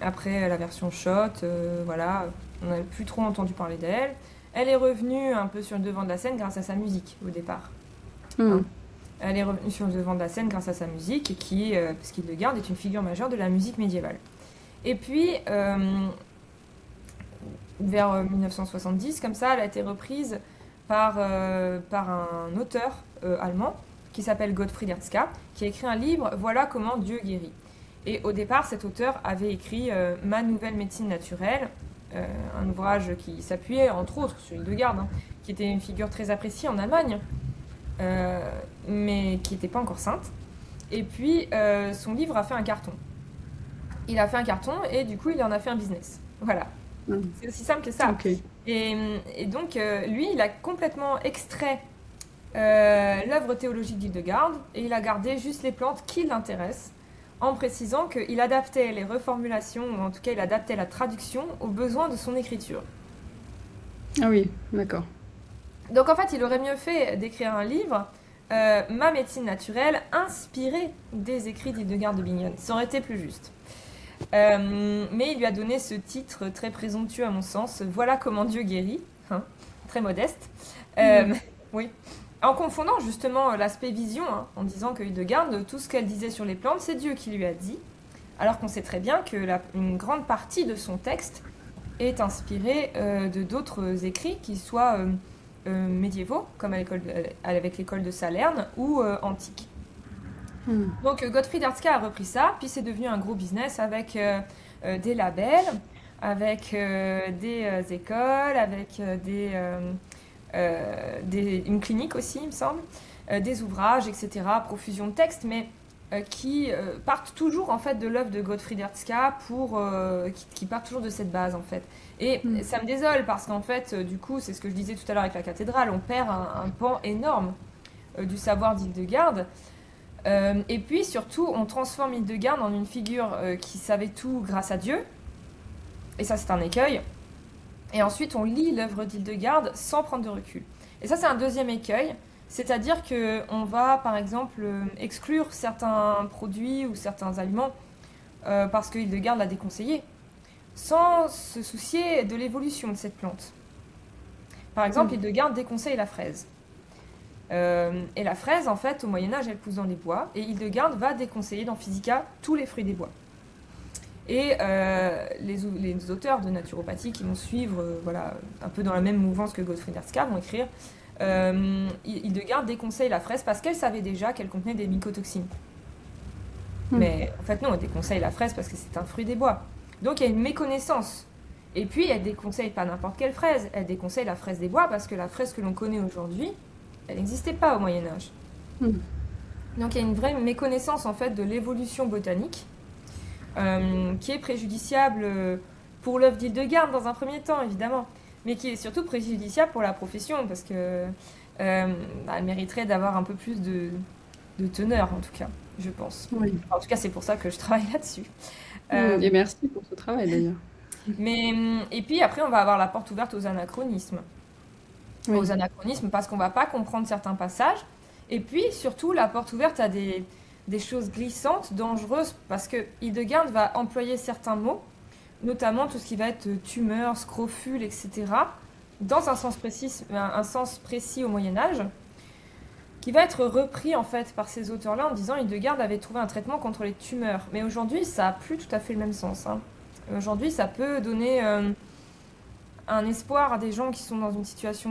Après la version Shot, voilà, on n'a plus trop entendu parler d'elle. Elle est revenue un peu sur le devant de la scène grâce à sa musique au départ. Hmm. Hein. Elle est revenue sur le devant de la scène grâce à sa musique, parce qu'Hildegarde est une figure majeure de la musique médiévale. Et puis, vers 1970, comme ça, elle a été reprise par un auteur allemand qui s'appelle Gottfried Herzka, qui a écrit un livre Voilà comment Dieu guérit. Et au départ, cet auteur avait écrit Ma nouvelle médecine naturelle, un ouvrage qui s'appuyait entre autres sur Hildegarde, hein, qui était une figure très appréciée en Allemagne, euh, mais qui n'était pas encore sainte. Et puis, son livre a fait un carton. Il a fait un carton et du coup, il en a fait un business. Voilà. Hmm. C'est aussi simple que ça. Ok. Et, et donc, lui, il a complètement extrait l'œuvre théologique d'Hildegarde et il a gardé juste les plantes qui l'intéressent, en précisant qu'il adaptait les reformulations, ou en tout cas, il adaptait la traduction aux besoins de son écriture. Ah oui, d'accord. Donc, en fait, il aurait mieux fait d'écrire un livre, Ma médecine naturelle, inspiré des écrits d'Hildegarde de Bingen. Ça aurait été plus juste. Mais il lui a donné ce titre très présomptueux à mon sens, Voilà comment Dieu guérit, hein, très modeste. Hmm. Oui. En confondant justement l'aspect vision, hein, en disant que Hildegarde, tout ce qu'elle disait sur les plantes, c'est Dieu qui lui a dit, alors qu'on sait très bien que une grande partie de son texte est inspirée de d'autres écrits, qui soient médiévaux, comme avec l'école de Salerne, ou antiques. Hmm. Donc Gottfried Herzka a repris ça, puis c'est devenu un gros business avec des labels, avec des écoles, avec une clinique aussi, il me semble, des ouvrages, etc., profusion de textes, mais qui partent toujours en fait de l'œuvre de Gottfried Herzka qui partent toujours de cette base en fait. Et Hmm. ça me désole parce qu'en fait, du coup, c'est ce que je disais tout à l'heure avec la cathédrale, on perd un pan énorme du savoir d'Hildegarde. Et puis surtout, on transforme Hildegarde en une figure qui savait tout grâce à Dieu, et ça c'est un écueil. Et ensuite, on lit l'œuvre d'Hildegarde sans prendre de recul. Et ça c'est un deuxième écueil, c'est-à-dire que on va par exemple exclure certains produits ou certains aliments parce que Hildegarde l'a déconseillé, sans se soucier de l'évolution de cette plante. Par exemple, Hmm. Hildegarde déconseille la fraise. Et la fraise, en fait, au Moyen-Âge, elle pousse dans les bois. Et Hildegarde va déconseiller dans Physica tous les fruits des bois. Et les auteurs de naturopathie qui vont suivre, voilà, un peu dans la même mouvance que Gottfried Herzka, vont écrire Hildegarde déconseille la fraise parce qu'elle savait déjà qu'elle contenait des mycotoxines. Hmm. Mais en fait, non, elle déconseille la fraise parce que c'est un fruit des bois. Donc il y a une méconnaissance. Et puis, elle déconseille pas n'importe quelle fraise. Elle déconseille la fraise des bois parce que la fraise que l'on connaît aujourd'hui, elle n'existait pas au Moyen Âge. Hmm. Donc il y a une vraie méconnaissance en fait de l'évolution botanique qui est préjudiciable pour l'œuvre d'Hildegarde dans un premier temps évidemment, mais qui est surtout préjudiciable pour la profession parce que elle mériterait d'avoir un peu plus de teneur en tout cas, je pense. Oui. Enfin, en tout cas c'est pour ça que je travaille là-dessus. Hmm. Euh, Et merci pour ce travail d'ailleurs. et puis après on va avoir la porte ouverte aux anachronismes. Oui. Aux anachronismes parce qu'on va pas comprendre certains passages. Et puis surtout la porte ouverte à des choses glissantes, dangereuses, parce que Hildegarde va employer certains mots, notamment tout ce qui va être tumeur, scrofule, etc., dans un sens précis au Moyen Âge, qui va être repris en fait par ces auteurs-là en disant Hildegard avait trouvé un traitement contre les tumeurs. Mais aujourd'hui, ça n'a plus tout à fait le même sens, hein. Aujourd'hui, ça peut donner un espoir à des gens qui sont dans une situation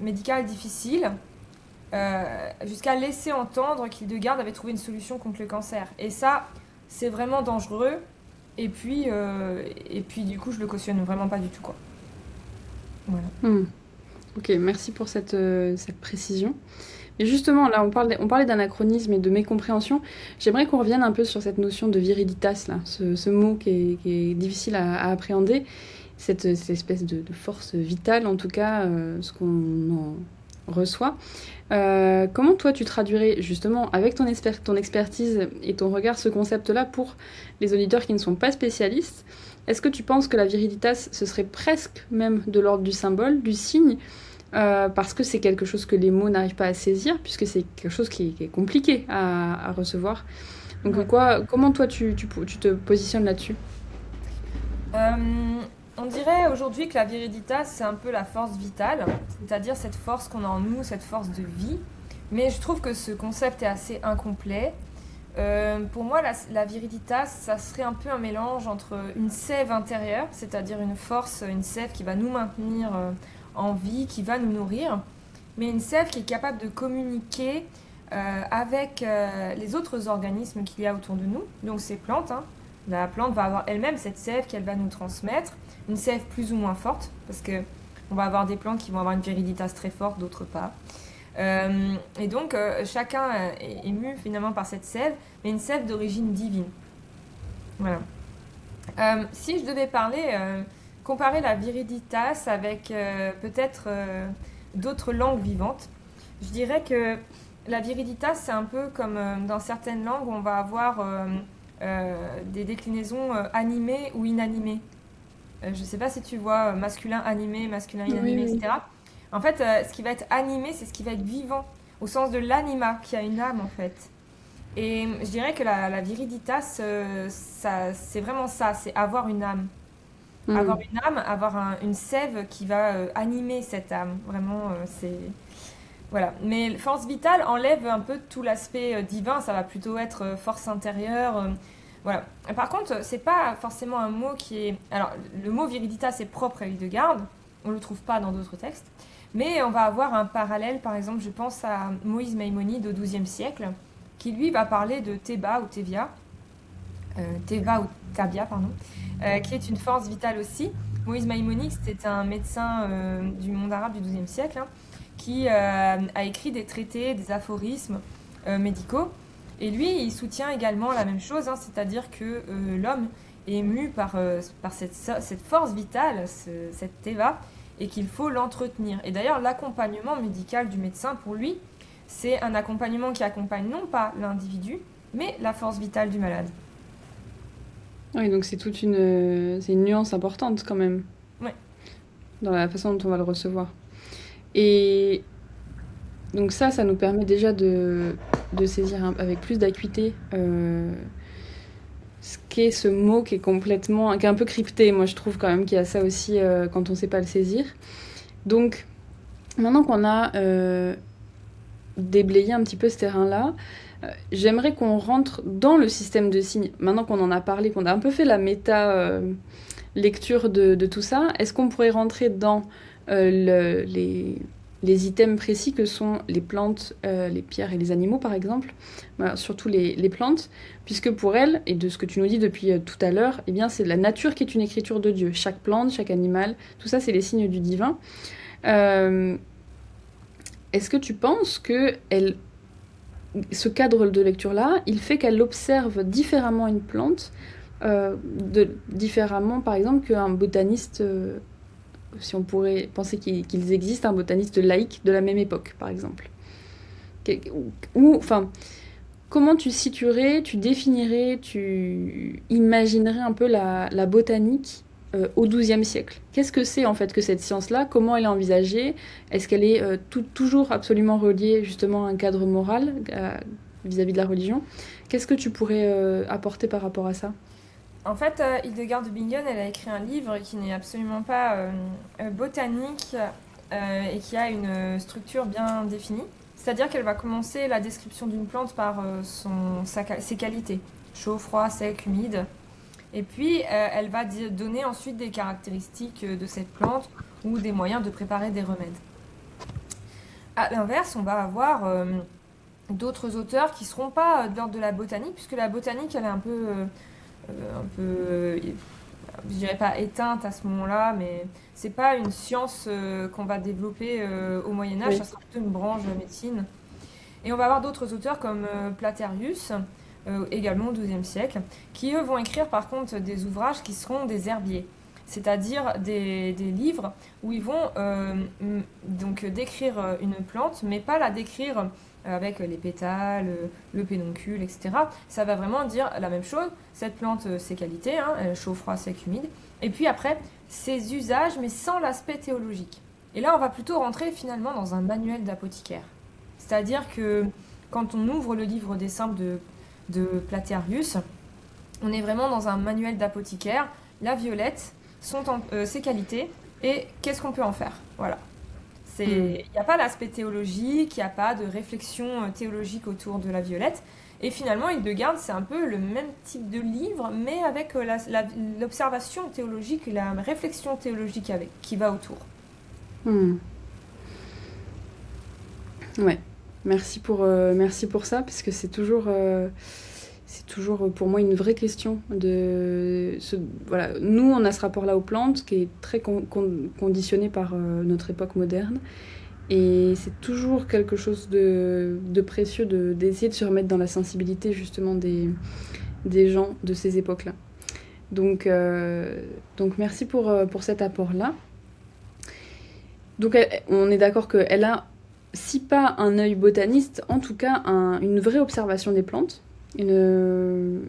médicale difficile, jusqu'à laisser entendre qu'Hildegard avait trouvé une solution contre le cancer. Et ça, c'est vraiment dangereux. Et puis du coup, je le cautionne vraiment pas du tout, quoi. Voilà. Hmm. Ok, merci pour cette précision. Et justement, là, on parlait d'anachronisme et de mécompréhension. J'aimerais qu'on revienne un peu sur cette notion de viriditas, là, ce mot qui est difficile à appréhender, cette espèce de force vitale, en tout cas, ce qu'on en reçoit. Comment toi, tu traduirais justement, avec ton expertise et ton regard, ce concept-là pour les auditeurs qui ne sont pas spécialistes? Est-ce que tu penses que la viriditas, ce serait presque même de l'ordre du symbole, du signe, parce que c'est quelque chose que les mots n'arrivent pas à saisir, puisque c'est quelque chose qui est compliqué à recevoir. Donc Ouais. comment toi tu te positionnes là-dessus? Euh, on dirait aujourd'hui que la viriditas, c'est un peu la force vitale, c'est-à-dire cette force qu'on a en nous, cette force de vie. Mais je trouve que ce concept est assez incomplet. Pour moi, la viriditas, ça serait un peu un mélange entre une sève intérieure, c'est-à-dire une force, une sève qui va nous maintenir en vie, qui va nous nourrir, mais une sève qui est capable de communiquer avec les autres organismes qu'il y a autour de nous, donc ces plantes, hein. La plante va avoir elle-même cette sève qu'elle va nous transmettre, une sève plus ou moins forte, parce que on va avoir des plantes qui vont avoir une viriditas très forte, d'autres pas. Et donc, chacun est ému finalement par cette sève, mais une sève d'origine divine. Voilà. Si je devais comparer la viriditas avec peut-être d'autres langues vivantes, je dirais que la viriditas, c'est un peu comme dans certaines langues où on va avoir des déclinaisons animées ou inanimées. Je ne sais pas si tu vois masculin animé, masculin Oui, inanimé, oui. etc. En fait, ce qui va être animé, c'est ce qui va être vivant, au sens de l'anima, qui a une âme en fait. Et je dirais que la viriditas, c'est vraiment ça, c'est avoir une âme. Avoir Hmm. une âme, avoir une sève qui va animer cette âme. Vraiment, c'est... Voilà. Mais force vitale enlève un peu tout l'aspect divin, ça va plutôt être force intérieure. Voilà. Par contre, c'est pas forcément un mot qui est. Alors, le mot viriditas est propre à Hildegard, on le trouve pas dans d'autres textes. Mais on va avoir un parallèle, par exemple, je pense à Moïse Maïmonide au XIIe siècle, qui lui va parler de Théba ou Tévia, Teva ou Tabia, pardon, qui est une force vitale aussi. Moïse Maïmonide, c'était un médecin du monde arabe du XIIe siècle, hein, qui a écrit des traités, des aphorismes médicaux. Et lui, il soutient également la même chose, hein, c'est-à-dire que l'homme est mu par cette force vitale, cette teva, et qu'il faut l'entretenir. Et d'ailleurs, l'accompagnement médical du médecin, pour lui, c'est un accompagnement qui accompagne non pas l'individu, mais la force vitale du malade. Oui, donc c'est une nuance importante quand même Ouais. dans la façon dont on va le recevoir. Et donc ça nous permet déjà de saisir avec plus d'acuité ce qu'est ce mot qui est un peu crypté. Moi, je trouve quand même qu'il y a ça aussi quand on ne sait pas le saisir. Donc, maintenant qu'on a déblayé un petit peu ce terrain-là, j'aimerais qu'on rentre dans le système de signes. Maintenant qu'on en a parlé, qu'on a un peu fait la lecture de tout ça, est-ce qu'on pourrait rentrer dans les items précis que sont les plantes, les pierres et les animaux, par exemple, voilà, surtout les plantes, puisque pour elles, et de ce que tu nous dis depuis tout à l'heure, eh bien, c'est la nature qui est une écriture de Dieu. Chaque plante, chaque animal, tout ça, c'est les signes du divin. Euh, Est-ce que tu penses que ce cadre de lecture-là, il fait qu'elle observe différemment une plante, différemment, par exemple, qu'un botaniste si on pourrait penser qu'ils existent, un botaniste laïque de la même époque, par exemple. Enfin, comment tu situerais, tu définirais, tu imaginerais un peu la botanique au XIIe siècle? Qu'est-ce que c'est en fait que cette science-là? Comment elle est envisagée? Est-ce qu'elle est toujours absolument reliée justement à un cadre moral vis-à-vis de la religion? Qu'est-ce que tu pourrais apporter par rapport à ça? En fait, Hildegard de Bingen, elle a écrit un livre qui n'est absolument pas botanique et qui a une structure bien définie. C'est-à-dire qu'elle va commencer la description d'une plante par ses qualités, chaud, froid, sec, humide. Et puis, elle va donner ensuite des caractéristiques de cette plante ou des moyens de préparer des remèdes. À l'inverse, on va avoir d'autres auteurs qui ne seront pas de l'ordre de la botanique, puisque la botanique, elle est je dirais pas éteinte à ce moment-là, mais c'est pas une science qu'on va développer au Moyen-Âge, Oui. ça sera plutôt une branche de la médecine. Et on va avoir d'autres auteurs comme Platerius, également au XIIe siècle, qui eux vont écrire par contre des ouvrages qui seront des herbiers, c'est-à-dire des livres où ils vont donc décrire une plante, mais pas la décrire avec les pétales, le pédoncule, etc. Ça va vraiment dire la même chose, cette plante, ses qualités, hein, chaud, froid, sec, humide, et puis après, ses usages, mais sans l'aspect théologique. Et là, on va plutôt rentrer finalement dans un manuel d'apothicaire. C'est-à-dire que quand on ouvre le livre des simples de Platerius, on est vraiment dans un manuel d'apothicaire. La violette, ses qualités, et qu'est-ce qu'on peut en faire. Voilà. Il n'y a pas l'aspect théologique, il n'y a pas de réflexion théologique autour de la violette. Et finalement, Hildegarde, c'est un peu le même type de livre, mais avec l'observation théologique et la réflexion théologique qui va autour. Hmm. Ouais. Merci pour ça, parce que c'est toujours pour moi une vraie question voilà. Nous, on a ce rapport-là aux plantes qui est très conditionné par notre époque moderne. Et c'est toujours quelque chose de précieux d'essayer de se remettre dans la sensibilité justement des gens de ces époques-là. Donc merci pour cet apport-là. Donc on est d'accord qu'elle a, si pas un œil botaniste, en tout cas une vraie observation des plantes, un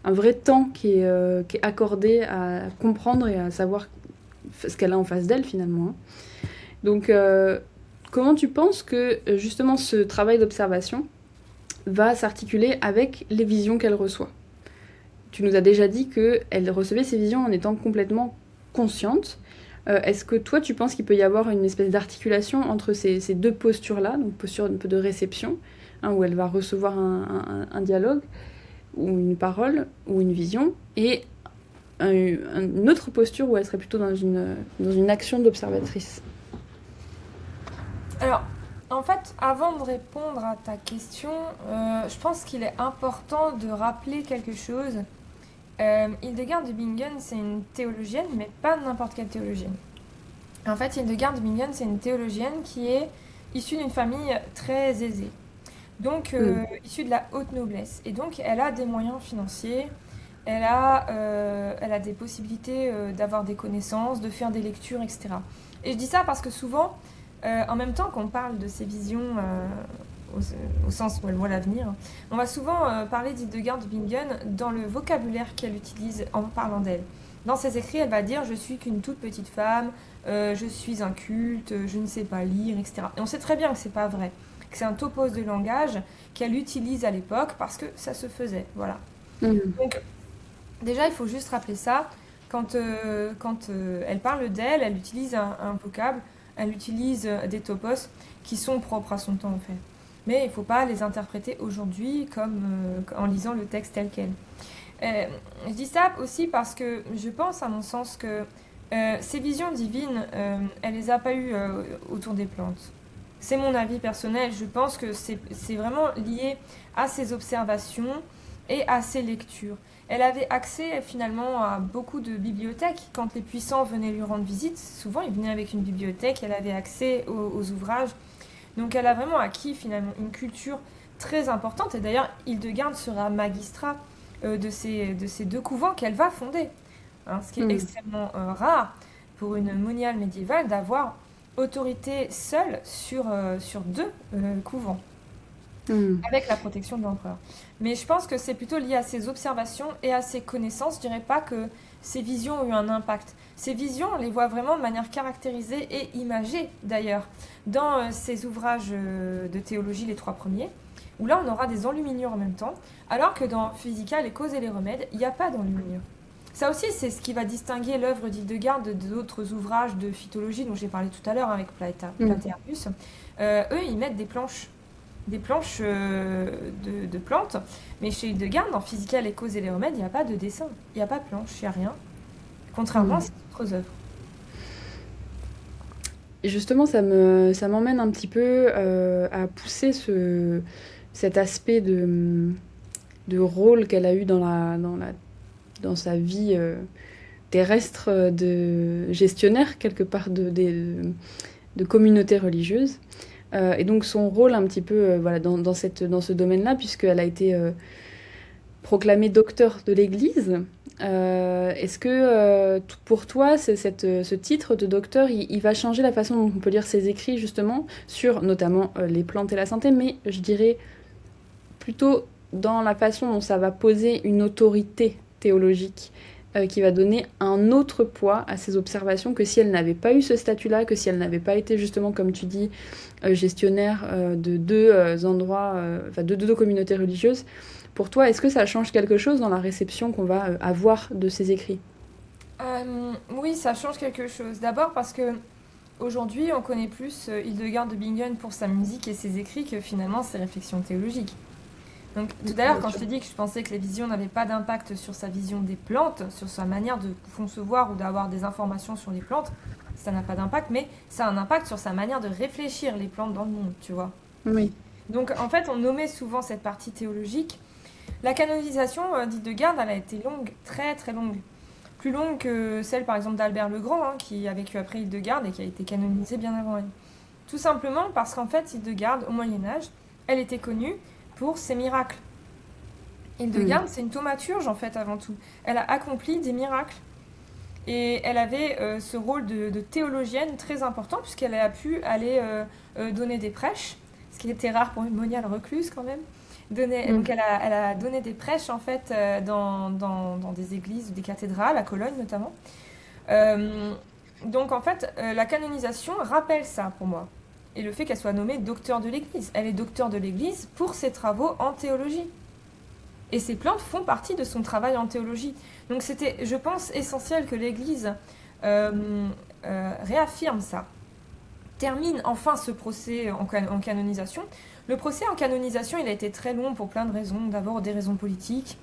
vrai temps qui est accordé à comprendre et à savoir ce qu'elle a en face d'elle finalement, hein. Donc, comment tu penses que justement ce travail d'observation va s'articuler avec les visions qu'elle reçoit? Tu nous as déjà dit qu'elle recevait ces visions en étant complètement consciente. Est-ce que toi, tu penses qu'il peut y avoir une espèce d'articulation entre ces deux postures-là, donc posture un peu de réception, hein, où elle va recevoir un dialogue, ou une parole, ou une vision, et une autre posture où elle serait plutôt dans une action d'observatrice? Alors, en fait, avant de répondre à ta question, je pense qu'il est important de rappeler quelque chose. Hildegard de Bingen, c'est une théologienne, mais pas n'importe quelle théologienne. En fait, Hildegard de Bingen, c'est une théologienne qui est issue d'une famille très aisée, donc issue de la haute noblesse. Et donc, elle a des moyens financiers, elle a des possibilités d'avoir des connaissances, de faire des lectures, etc. Et je dis ça parce que souvent, en même temps qu'on parle de ses visions au sens où elle voit l'avenir, on va souvent parler d'Hildegard de Bingen dans le vocabulaire qu'elle utilise en parlant d'elle. Dans ses écrits, elle va dire « je suis qu'une toute petite femme, je suis inculte, je ne sais pas lire, etc. » Et on sait très bien que c'est pas vrai, que c'est un topos de langage qu'elle utilise à l'époque parce que ça se faisait, voilà. Donc déjà, il faut juste rappeler ça. Quand elle parle d'elle, elle utilise un vocable, elle utilise des topos qui sont propres à son temps en fait. Mais il ne faut pas les interpréter aujourd'hui comme en lisant le texte tel quel. Je dis ça aussi parce que je pense, à mon sens, que ces visions divines, elle les a pas eues autour des plantes. C'est mon avis personnel. Je pense que c'est vraiment lié à ses observations et à ses lectures. Elle avait accès finalement à beaucoup de bibliothèques. Quand les puissants venaient lui rendre visite, souvent ils venaient avec une bibliothèque, elle avait accès aux ouvrages. Donc elle a vraiment acquis finalement une culture très importante. Et d'ailleurs, Hildegarde sera magistrat de ces deux couvents qu'elle va fonder. Hein, ce qui est extrêmement rare pour une moniale médiévale d'avoir autorité seule sur deux couvents. Avec la protection de l'empereur. Mais je pense que c'est plutôt lié à ses observations et à ses connaissances. Je dirais pas que ses visions ont eu un impact. Ces visions, on les voit vraiment de manière caractérisée et imagée, d'ailleurs, dans ses ouvrages de théologie, les 3 premiers, où là, on aura des enluminures en même temps, alors que dans Physica, les causes et les remèdes, il n'y a pas d'enluminure. Ça aussi, c'est ce qui va distinguer l'œuvre d'Hildegarde d'autres ouvrages de phytologie dont j'ai parlé tout à l'heure avec Mm. Platearius. Eux, ils mettent des planches de plantes, mais chez Hildegarde, en Physica, les causes et les remèdes, il n'y a pas de dessin, il n'y a pas de planche, il n'y a rien, contrairement à Mm. ces autres œuvres. Et justement, ça m'emmène un petit peu à pousser cet aspect de rôle qu'elle a eu dans sa vie terrestre de gestionnaire, quelque part, de communauté religieuse. Et donc son rôle un petit peu voilà, dans ce domaine-là, puisqu'elle a été proclamée docteur de l'Église. Est-ce que pour toi, ce titre de docteur, il va changer la façon dont on peut lire ses écrits, justement, sur notamment les plantes et la santé, mais je dirais plutôt dans la façon dont ça va poser une autorité théologique qui va donner un autre poids à ces observations que si elle n'avait pas eu ce statut-là, que si elle n'avait pas été justement, comme tu dis, gestionnaire de deux endroits, enfin de deux communautés religieuses. Pour toi, est-ce que ça change quelque chose dans la réception qu'on va avoir de ces écrits? Oui, ça change quelque chose. D'abord parce que aujourd'hui, on connaît plus Hildegard de Bingen pour sa musique et ses écrits que finalement ses réflexions théologiques. Donc tout à l'heure, Bien quand je sûr. t'ai dit que je pensais que les visions n'avaient pas d'impact sur sa vision des plantes, sur sa manière de concevoir ou d'avoir des informations sur les plantes, ça n'a pas d'impact, mais ça a un impact sur sa manière de réfléchir les plantes dans le monde, tu vois. Oui. Donc en fait, on nommait souvent cette partie théologique. La canonisation d'Hildegard, elle a été longue, très très longue. Plus longue que celle par exemple d'Albert le Grand, hein, qui a vécu après Hildegard et qui a été canonisée bien avant elle. Tout simplement parce qu'en fait, Hildegard, au Moyen-Âge, elle était connue pour ses miracles. Mm. Hildegard, c'est une thaumaturge en fait avant tout. Elle a accompli des miracles. Et elle avait ce rôle de théologienne très important puisqu'elle a pu aller donner des prêches, ce qui était rare pour une moniale recluse quand même. Donc Mm. elle a donné des prêches en fait dans des églises ou des cathédrales, à Cologne notamment. Euh, donc en fait, la canonisation rappelle ça pour moi. Et le fait qu'elle soit nommée docteur de l'Église. Elle est docteur de l'Église pour ses travaux en théologie. Et ces plantes font partie de son travail en théologie. Donc c'était, je pense, essentiel que l'Église réaffirme ça, termine enfin ce procès en canonisation. Le procès en canonisation, il a été très long pour plein de raisons. D'abord des raisons politiques.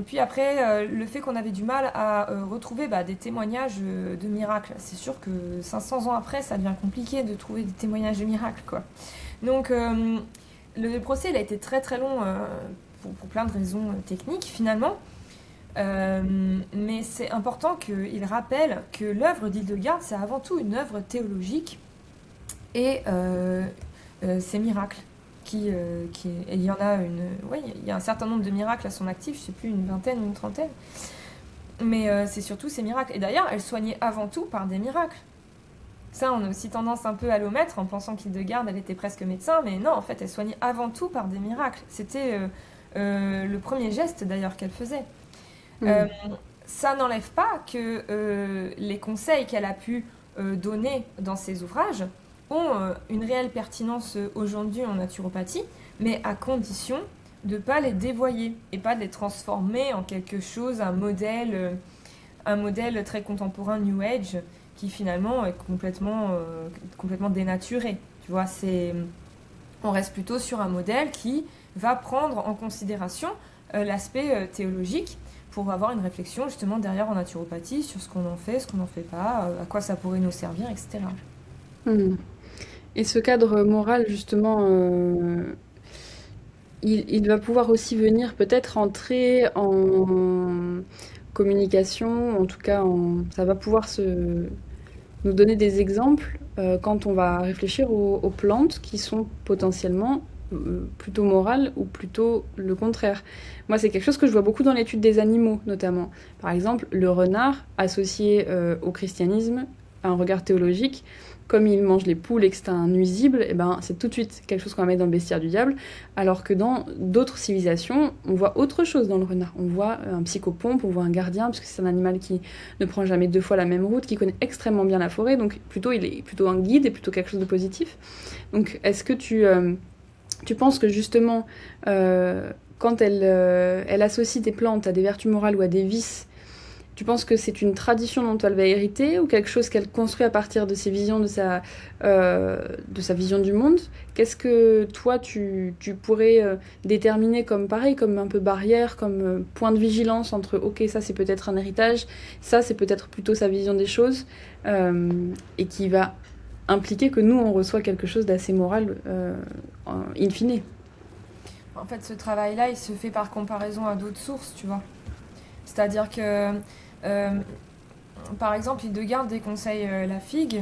Puis après, le fait qu'on avait du mal à retrouver des témoignages de miracles. C'est sûr que 500 ans après, ça devient compliqué de trouver des témoignages de miracles, quoi. Donc le procès, il a été très très long pour plein de raisons techniques, finalement. Mais c'est important qu'il rappelle que l'œuvre d'Hildegard, c'est avant tout une œuvre théologique et ses miracles. Et il y en a ouais, il y a un certain nombre de miracles à son actif, je sais plus, une vingtaine ou une trentaine. Mais c'est surtout ces miracles. Et d'ailleurs, elle soignait avant tout par des miracles. Ça, on a aussi tendance un peu à l'omettre en pensant qu'Hildegard, elle était presque médecin, mais non, en fait, elle soignait avant tout par des miracles. C'était le premier geste d'ailleurs qu'elle faisait. Euh, Mm. Ça n'enlève pas que les conseils qu'elle a pu donner dans ses ouvrages ont une réelle pertinence aujourd'hui en naturopathie, mais à condition de ne pas les dévoyer et pas de les transformer en quelque chose, un modèle très contemporain New Age qui finalement est complètement dénaturé. Tu vois, on reste plutôt sur un modèle qui va prendre en considération l'aspect théologique pour avoir une réflexion justement derrière en naturopathie sur ce qu'on en fait, ce qu'on n'en fait pas, à quoi ça pourrait nous servir, etc. Mm. Et ce cadre moral, justement, il va pouvoir aussi venir peut-être entrer en communication, en tout cas, ça va pouvoir nous donner des exemples quand on va réfléchir aux plantes qui sont potentiellement plutôt morales ou plutôt le contraire. Moi, c'est quelque chose que je vois beaucoup dans l'étude des animaux, notamment. Par exemple, le renard associé au christianisme, à un regard théologique, comme il mange les poules et que c'est un nuisible, eh ben, c'est tout de suite quelque chose qu'on va mettre dans le bestiaire du diable, alors que dans d'autres civilisations, on voit autre chose dans le renard. On voit un psychopompe, on voit un gardien, parce que c'est un animal qui ne prend jamais deux fois la même route, qui connaît extrêmement bien la forêt, donc plutôt il est plutôt un guide et plutôt quelque chose de positif. Donc est-ce que tu penses que justement, quand elle associe des plantes à des vertus morales ou à des vices, tu penses que c'est une tradition dont elle va hériter ou quelque chose qu'elle construit à partir de ses visions, de sa vision du monde? Qu'est-ce que toi, tu pourrais déterminer comme pareil, comme un peu barrière, comme point de vigilance entre, ok, ça c'est peut-être un héritage, ça c'est peut-être plutôt sa vision des choses, euh, et qui va impliquer que nous, on reçoit quelque chose d'assez moral in fine. En fait, ce travail-là, il se fait par comparaison à d'autres sources, tu vois. C'est-à-dire que, euh, par exemple, Hildegarde déconseille la figue,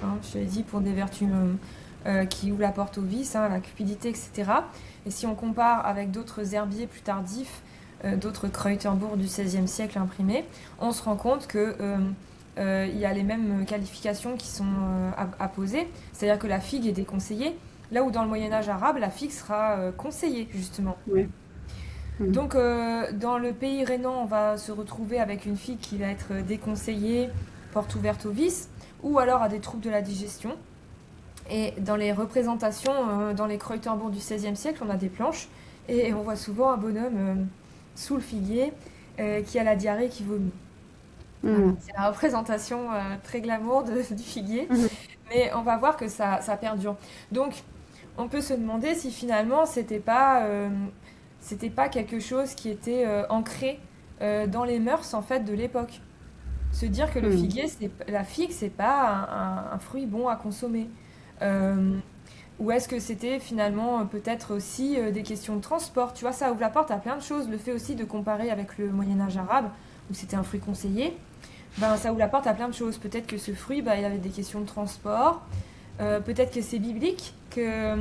hein, je te l'ai dit, pour des vertus qui ouvrent la porte au vice, hein, la cupidité, etc. Et si on compare avec d'autres herbiers plus tardifs, d'autres Kreuterbourg du XVIe siècle imprimés, on se rend compte que il y a les mêmes qualifications qui sont apposées. C'est-à-dire que la figue est déconseillée, là où dans le Moyen-Âge arabe, la figue sera conseillée, justement. Ouais. Mm. Donc, dans le pays rhénan, on va se retrouver avec une figue qui va être déconseillée, porte ouverte au vice, ou alors à des troubles de la digestion. Et dans les représentations, dans les Kreuterbourg du XVIe siècle, on a des planches, et on voit souvent un bonhomme sous le figuier qui a la diarrhée qui vomit. Voilà. Mm. C'est la représentation très glamour du figuier, Mm. mais on va voir que ça perdure. Donc, on peut se demander si finalement c'était pas quelque chose qui était ancré dans les mœurs en fait de l'époque. Se dire que le Mm. figuier, la figue, c'est pas un fruit bon à consommer. Euh, ou est-ce que c'était finalement peut-être aussi des questions de transport? Tu vois, ça ouvre la porte à plein de choses. Le fait aussi de comparer avec le Moyen Âge arabe, où c'était un fruit conseillé, ben, ça ouvre la porte à plein de choses. Peut-être que ce fruit, ben, il avait des questions de transport. Peut-être que c'est biblique, que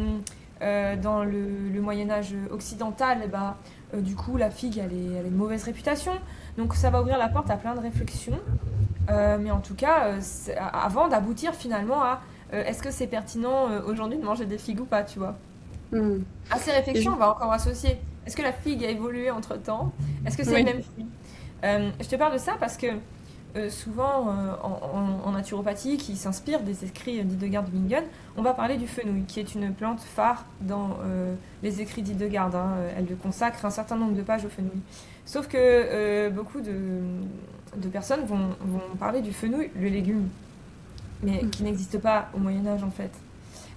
dans le Moyen Âge occidental, ben, du coup, la figue, elle a une mauvaise réputation. Donc ça va ouvrir la porte à plein de réflexions. Mais en tout cas, avant d'aboutir finalement à est-ce que c'est pertinent aujourd'hui de manger des figues ou pas, tu vois. Mm. À ces Et réflexions, on va encore associer. Est-ce que la figue a évolué entre-temps? Est-ce que c'est le oui. même fruit? Je te parle de ça parce que souvent en naturopathie, qui s'inspire des écrits d'Hildegard de Bingen, on va parler du fenouil, qui est une plante phare dans les écrits d'Hildegard, hein. Elle lui consacre un certain nombre de pages au fenouil. Sauf que beaucoup de personnes vont parler du fenouil, le légume, mais qui n'existe pas au Moyen Âge en fait.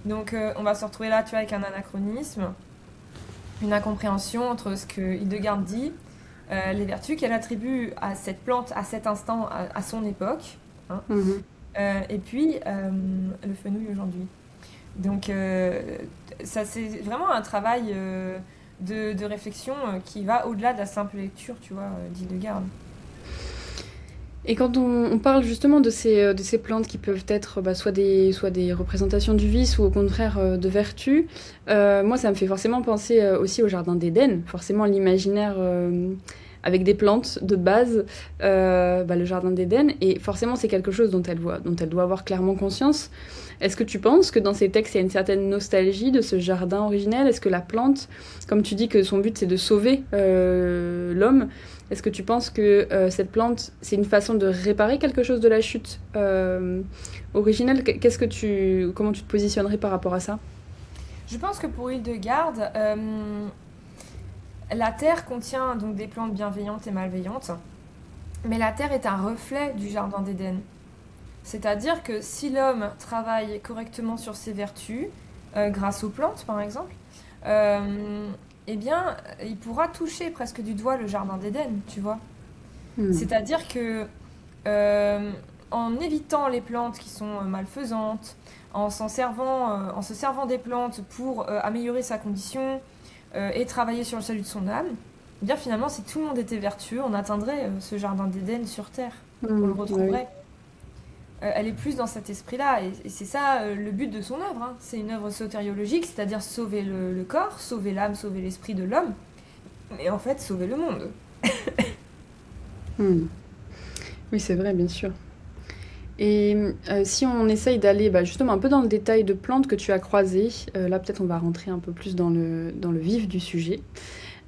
Donc on va se retrouver là, tu vois, avec un anachronisme, une incompréhension entre ce que Hildegard dit, les vertus qu'elle attribue à cette plante, à cet instant, à son époque, hein, Mhm. et puis le fenouil aujourd'hui. Donc ça c'est vraiment un travail de réflexion qui va au-delà de la simple lecture, tu vois, d'Hildegard. Et quand on parle justement de ces plantes qui peuvent être bah, soit des représentations du vice ou au contraire de vertu, moi ça me fait forcément penser aussi au jardin d'Éden, forcément l'imaginaire avec des plantes de base, bah, le jardin d'Éden, et forcément c'est quelque chose dont elle doit avoir clairement conscience. Est-ce que tu penses que dans ces textes il y a une certaine nostalgie de ce jardin originel? Est-ce que la plante, comme tu dis que son but c'est de sauver l'homme, est-ce que tu penses que cette plante, c'est une façon de réparer quelque chose de la chute originelle? Comment tu te positionnerais par rapport à ça? Je pense que pour Hildegard, la terre contient donc des plantes bienveillantes et malveillantes, mais la terre est un reflet du jardin d'Éden. C'est-à-dire que si l'homme travaille correctement sur ses vertus, grâce aux plantes par exemple, euh, eh bien, il pourra toucher presque du doigt le jardin d'Éden, tu vois. Hmm. C'est-à-dire que euh, en évitant les plantes qui sont malfaisantes, en se servant des plantes pour améliorer sa condition et travailler sur le salut de son âme, eh bien finalement, si tout le monde était vertueux, on atteindrait ce jardin d'Éden sur Terre. On le Hmm, bah oui. retrouverait. Elle est plus dans cet esprit-là, et c'est ça le but de son œuvre, hein. C'est une œuvre sotériologique, c'est-à-dire sauver le corps, sauver l'âme, sauver l'esprit de l'homme, mais en fait sauver le monde. Hmm. Oui, c'est vrai, bien sûr. Et si on essaye d'aller bah, justement un peu dans le détail de plantes que tu as croisées, là peut-être on va rentrer un peu plus dans le vif du sujet.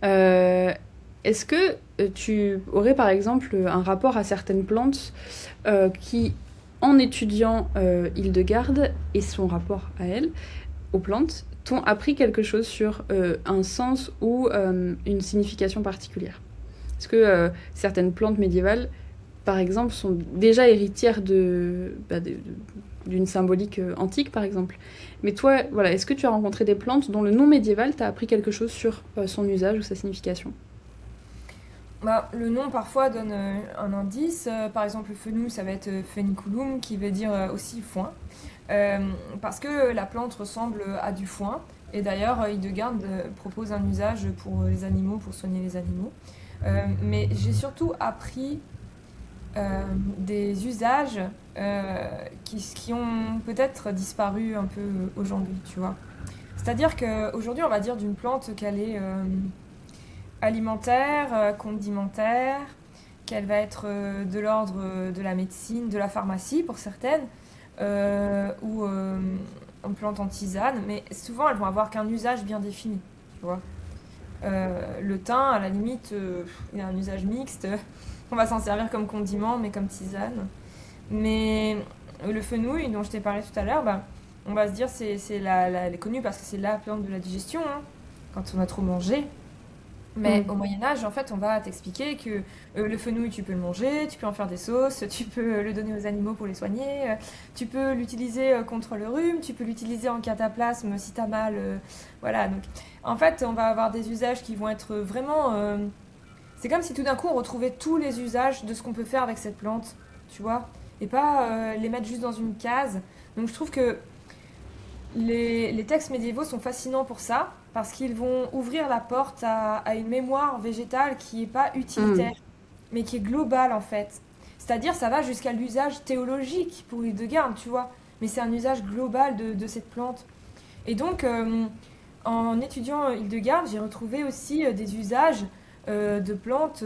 Euh, Est-ce que tu aurais par exemple un rapport à certaines plantes qui, en étudiant Hildegarde et son rapport à elle, aux plantes, t'ont appris quelque chose sur un sens ou une signification particulière. Est-ce que certaines plantes médiévales, par exemple, sont déjà héritières d'une symbolique antique, par exemple. Mais toi, voilà, est-ce que tu as rencontré des plantes dont le nom médiéval t'a appris quelque chose sur son usage ou sa signification? Bah, le nom parfois donne un indice. Par exemple, le fenouil, ça va être feniculum, qui veut dire aussi foin. Euh, Parce que la plante ressemble à du foin. Et d'ailleurs, Hildegarde propose un usage pour les animaux, pour soigner les animaux. Mais j'ai surtout appris des usages qui ont peut-être disparu un peu aujourd'hui, tu vois. C'est-à-dire qu'aujourd'hui, on va dire d'une plante qu'elle est alimentaire, condimentaire, qu'elle va être de l'ordre de la médecine, de la pharmacie pour certaines, ou en plante en tisane, mais souvent elles vont avoir qu'un usage bien défini, tu vois. Le thym, à la limite, il a un usage mixte. On va s'en servir comme condiment, mais comme tisane. Mais le fenouil, dont je t'ai parlé tout à l'heure, bah, on va se dire elle est connue parce que c'est la plante de la digestion, hein, quand on a trop mangé. Mais Mm. au Moyen Âge, en fait, on va t'expliquer que le fenouil, tu peux le manger, tu peux en faire des sauces, tu peux le donner aux animaux pour les soigner, tu peux l'utiliser contre le rhume, tu peux l'utiliser en cataplasme si t'as mal. Voilà, donc en fait, on va avoir des usages qui vont être vraiment... c'est comme si tout d'un coup, on retrouvait tous les usages de ce qu'on peut faire avec cette plante, tu vois, et pas les mettre juste dans une case. Donc je trouve que les textes médiévaux sont fascinants pour ça, parce qu'ils vont ouvrir la porte à une mémoire végétale qui n'est pas Mm. utilitaire, mais qui est globale en fait. C'est-à-dire, ça va jusqu'à l'usage théologique pour Hildegarde, tu vois, mais c'est un usage global de cette plante. Et donc, en étudiant Hildegarde, j'ai retrouvé aussi des usages de plantes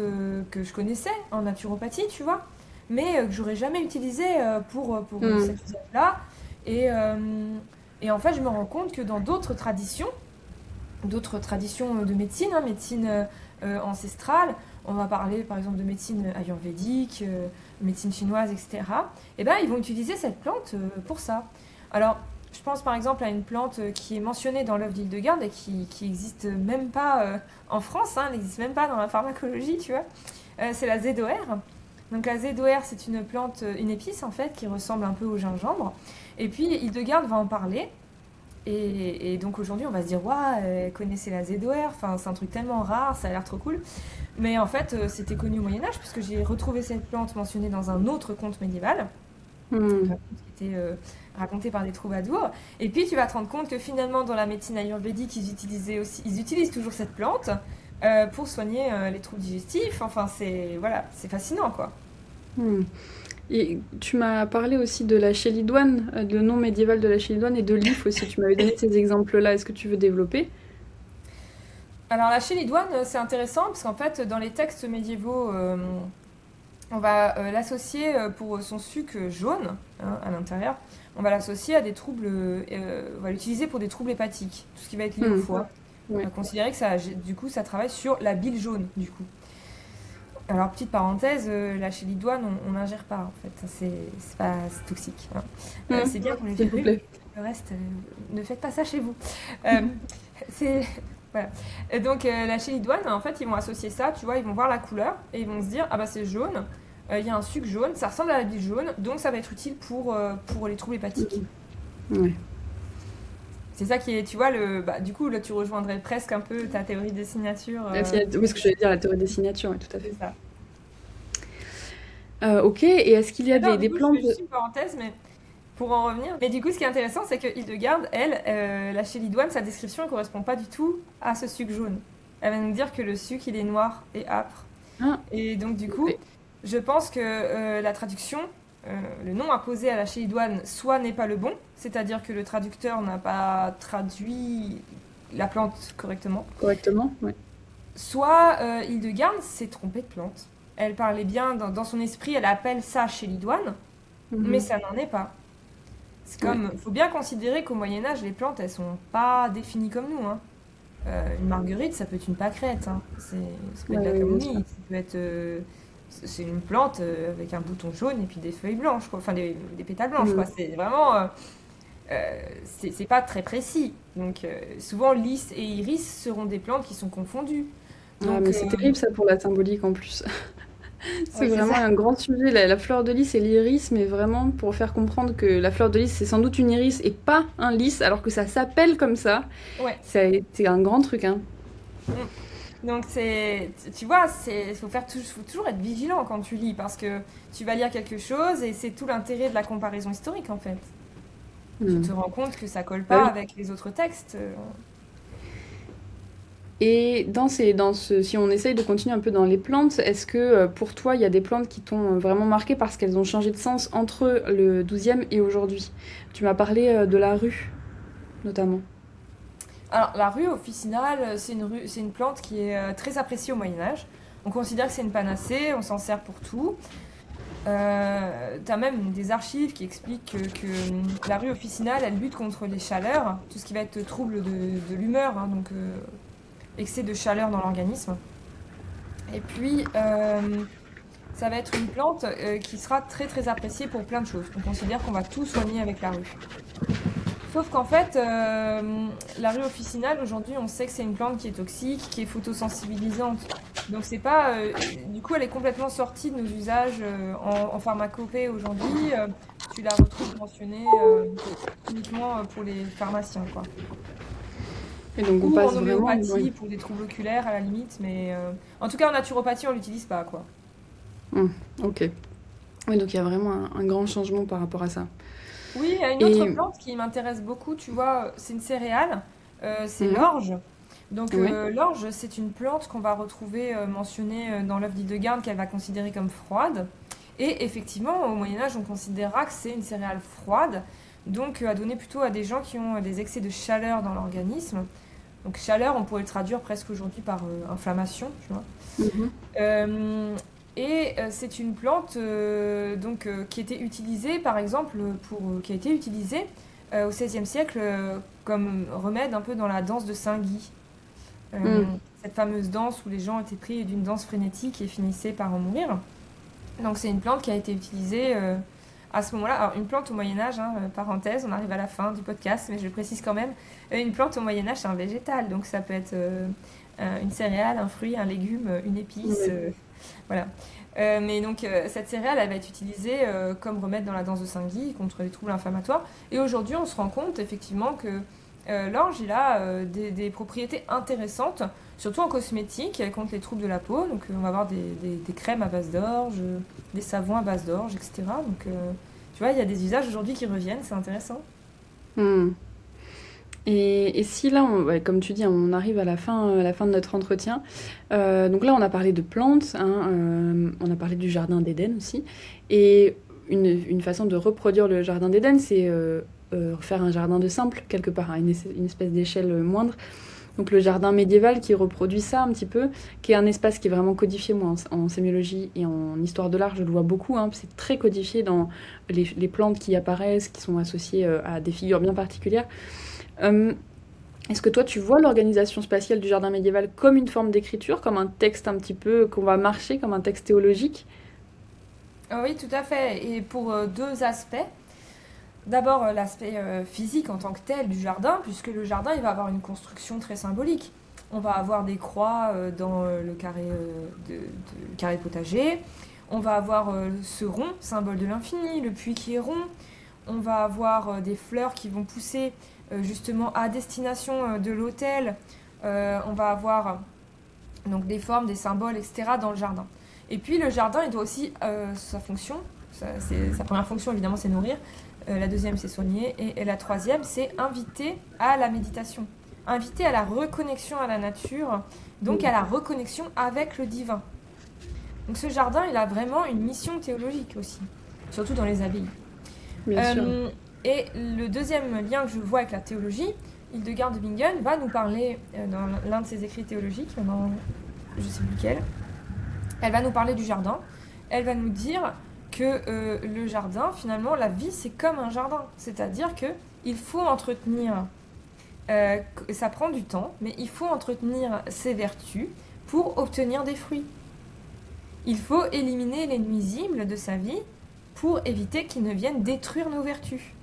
que je connaissais en naturopathie, tu vois, mais que j'aurais jamais utilisé pour Mm. cet usage-là. Et, euh, et en fait, je me rends compte que dans d'autres traditions de médecine, hein, médecine ancestrale, on va parler par exemple de médecine ayurvédique, médecine chinoise, etc. Et ben, ils vont utiliser cette plante pour ça. Alors, je pense par exemple à une plante qui est mentionnée dans l'œuvre d'Hildegarde et qui existe même pas en France, hein, elle n'existe même pas dans la pharmacologie, tu vois. C'est la zédoère. Donc la zédoère, c'est une plante, une épice en fait, qui ressemble un peu au gingembre. Et puis Hildegarde va en parler. Et donc aujourd'hui, on va se dire, waouh, connaissez la zédoère, enfin, c'est un truc tellement rare, ça a l'air trop cool. Mais en fait, c'était connu au Moyen-Âge, puisque j'ai retrouvé cette plante mentionnée dans un autre conte médiéval, un Mm. conte qui était raconté par des troubadours. Et puis, tu vas te rendre compte que finalement, dans la médecine ayurvédique, ils utilisent toujours cette plante pour soigner les troubles digestifs. Enfin, voilà, c'est fascinant, quoi. Mm. Et tu m'as parlé aussi de la chélidoine, le nom médiéval de la chélidoine et de l'if aussi. Tu m'avais donné ces exemples-là. Est-ce que tu veux développer? Alors, la chélidoine, c'est intéressant, parce qu'en fait, dans les textes médiévaux, on va l'associer pour son suc jaune hein, à l'intérieur. On va l'associer à des troubles, on va l'utiliser pour des troubles hépatiques, tout ce qui va être lié au Mm. foie. On Ouais. va considérer que ça, du coup, ça travaille sur la bile jaune, du coup. Alors, petite parenthèse, la chélidoine, on n'ingère pas, en fait. C'est toxique, hein. Mm. C'est bien pour les S'il vous virus. plaît. Le reste, ne faites pas ça chez vous. Euh, c'est... Voilà. Et donc, la chélidoine, en fait, ils vont associer ça, tu vois, ils vont voir la couleur et ils vont se dire, ah bah c'est jaune, il y a un suc jaune, ça ressemble à la bile jaune, donc ça va être utile pour les troubles hépatiques. Mm. Ouais. C'est ça qui est, tu vois, bah, du coup, là, tu rejoindrais presque un peu ta théorie des signatures. Oui, ce que j'allais dire, la théorie des signatures, ouais, tout à C'est fait. ça. Ok, et est-ce qu'il y a Alors, du des coup, je plantes... fais juste une parenthèse, mais pour en revenir. Mais du coup, ce qui est intéressant, c'est que Hildegarde, elle, la chélidoine, sa description ne correspond pas du tout à ce suc jaune. Elle va nous dire que le suc, il est noir et âpre. Ah, Et donc, du coup, ouais. je pense que la traduction, le nom apposé à la chélidoine, soit n'est pas le bon, c'est-à-dire que le traducteur n'a pas traduit la plante correctement, Correctement, ouais. soit Hildegarde s'est trompée de plante. Elle parlait bien, dans son esprit, elle appelle ça chélidoine, mais Mhm. ça n'en est pas. C'est Ouais. comme, faut bien considérer qu'au Moyen Âge, les plantes, elles sont pas définies comme nous, hein. Une marguerite, ça peut être une pâquerette, hein. Ça peut être Ouais, de la ouais, bien sûr. camomille, ça peut être, c'est une plante avec un bouton jaune et puis des feuilles blanches, quoi. Enfin des pétales blanches, quoi. Mhm. C'est vraiment, c'est pas très précis. Donc souvent lys et iris seront des plantes qui sont confondues. Ah, Donc mais c'est terrible ça pour la symbolique en plus. C'est oui, c'est vraiment ça. un grand sujet, la fleur de lys et l'iris, mais vraiment pour faire comprendre que la fleur de lys, c'est sans doute une iris et pas un lys, alors que ça s'appelle comme ça. Ouais. C'est un grand truc, hein. Mm. Donc tu vois, faut toujours être vigilant quand tu lis parce que tu vas lire quelque chose et c'est tout l'intérêt de la comparaison historique en fait. Tu Hmm. te rends compte que ça colle Bah pas oui. avec les autres textes. Et si on essaye de continuer un peu dans les plantes, est-ce que pour toi, il y a des plantes qui t'ont vraiment marqué parce qu'elles ont changé de sens entre le 12e et aujourd'hui? Tu m'as parlé de la rue, notamment. Alors la rue officinale, c'est une plante qui est très appréciée au Moyen Âge. On considère que c'est une panacée, on s'en sert pour tout. T'as même des archives qui expliquent que la rue officinale, elle lutte contre les chaleurs, tout ce qui va être trouble de l'humeur, hein, donc excès de chaleur dans l'organisme. Et puis, ça va être une plante qui sera très très appréciée pour plein de choses. On considère qu'on va tout soigner avec la rue. Sauf qu'en fait, la rue officinale, aujourd'hui, on sait que c'est une plante qui est toxique, qui est photosensibilisante. Donc c'est pas, du coup, elle est complètement sortie de nos usages en pharmacopée aujourd'hui. Tu la retrouves mentionnée uniquement pour les pharmaciens, quoi. Et donc on Ou en passe vraiment, oui. homéopathie pour des troubles oculaires à la limite, mais en tout cas en naturopathie, on l'utilise pas, quoi. Hmm, ok. Oui, donc il y a vraiment un grand changement par rapport à ça. Oui, il y a une autre Et plante qui m'intéresse beaucoup, tu vois, c'est une céréale, c'est mhm, l'orge. Donc ouais. l'orge, c'est une plante qu'on va retrouver mentionnée dans l'œuvre d'Hildegarde qu'elle va considérer comme froide. Et effectivement, au Moyen Âge, on considérera que c'est une céréale froide, donc à donner plutôt à des gens qui ont des excès de chaleur dans l'organisme. Donc chaleur, on pourrait le traduire presque aujourd'hui par inflammation, tu vois. Mhm. Euh, c'est une plante qui était utilisée, par exemple, qui a été utilisée au XVIe siècle comme remède un peu dans la danse de Saint-Guy. Euh, Hmm. Cette fameuse danse où les gens étaient pris d'une danse frénétique et finissaient par en mourir. Donc c'est une plante qui a été utilisée à ce moment-là. Alors une plante au Moyen Âge, hein, parenthèse, on arrive à la fin du podcast, mais je le précise quand même. Une plante au Moyen Âge, c'est un végétal, donc ça peut être une céréale, un fruit, un légume, une épice, Ouais. voilà. Mais donc cette céréale, elle va être utilisée comme remède dans la danse de Saint-Guy contre les troubles inflammatoires. Et aujourd'hui, on se rend compte effectivement que l'orge, il a des propriétés intéressantes, surtout en cosmétique, contre les troubles de la peau. Donc on va avoir des crèmes à base d'orge, des savons à base d'orge, etc. Donc tu vois, il y a des usages aujourd'hui qui reviennent, c'est intéressant. Hmm. Et si là, ouais, comme tu dis, on arrive à la fin de notre entretien, donc là on a parlé de plantes, hein, on a parlé du jardin d'Éden aussi, et une façon de reproduire le jardin d'Éden, c'est faire un jardin de simple quelque part, à une espèce d'échelle moindre. Donc le jardin médiéval qui reproduit ça un petit peu, qui est un espace qui est vraiment codifié, moi en sémiologie et en histoire de l'art, je le vois beaucoup, hein, c'est très codifié dans les plantes qui apparaissent, qui sont associées à des figures bien particulières. Euh, Est-ce que toi, tu vois l'organisation spatiale du jardin médiéval comme une forme d'écriture, comme un texte un petit peu qu'on va marcher, comme un texte théologique? Oui, tout à fait. Et pour deux aspects. D'abord, l'aspect physique en tant que tel du jardin, puisque le jardin, il va avoir une construction très symbolique. On va avoir des croix dans le carré, le carré potager. On va avoir ce rond, symbole de l'infini, le puits qui est rond. On va avoir des fleurs qui vont pousser justement à destination de l'autel. On va avoir donc des formes, des symboles, etc. dans le jardin. Et puis le jardin, il doit aussi sa fonction. Sa première fonction, évidemment, c'est nourrir. La deuxième, c'est soigner. Et la troisième, c'est inviter à la méditation. Inviter à la reconnexion à la nature, donc Mm. à la reconnexion avec le divin. Donc ce jardin, il a vraiment une mission théologique aussi, surtout dans les abbayes. Bien sûr. Euh, et le deuxième lien que je vois avec la théologie, Hildegarde de Bingen va nous parler dans l'un de ses écrits théologiques, dans je ne sais plus lequel, elle va nous parler du jardin. Elle va nous dire que le jardin, finalement, la vie, c'est comme un jardin. C'est-à-dire que il faut entretenir, ça prend du temps, mais il faut entretenir ses vertus pour obtenir des fruits. Il faut éliminer les nuisibles de sa vie pour éviter qu'ils ne viennent détruire nos vertus.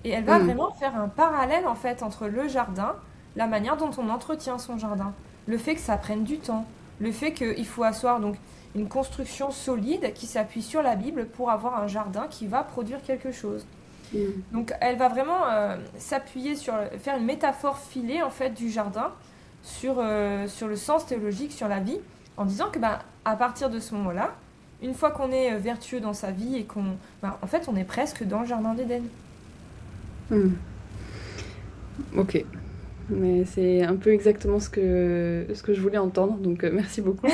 Et elle va Mm. vraiment faire un parallèle en fait entre le jardin, la manière dont on entretient son jardin, le fait que ça prenne du temps, le fait qu'il faut asseoir donc une construction solide qui s'appuie sur la Bible pour avoir un jardin qui va produire quelque chose. Mm. Donc elle va vraiment s'appuyer sur, faire une métaphore filée en fait du jardin sur le sens théologique, sur la vie, en disant que ben, à partir de ce moment-là, une fois qu'on est vertueux dans sa vie et en fait on est presque dans le jardin d'Éden. Mm. Ok. Mais c'est un peu exactement ce que je voulais entendre, donc merci beaucoup.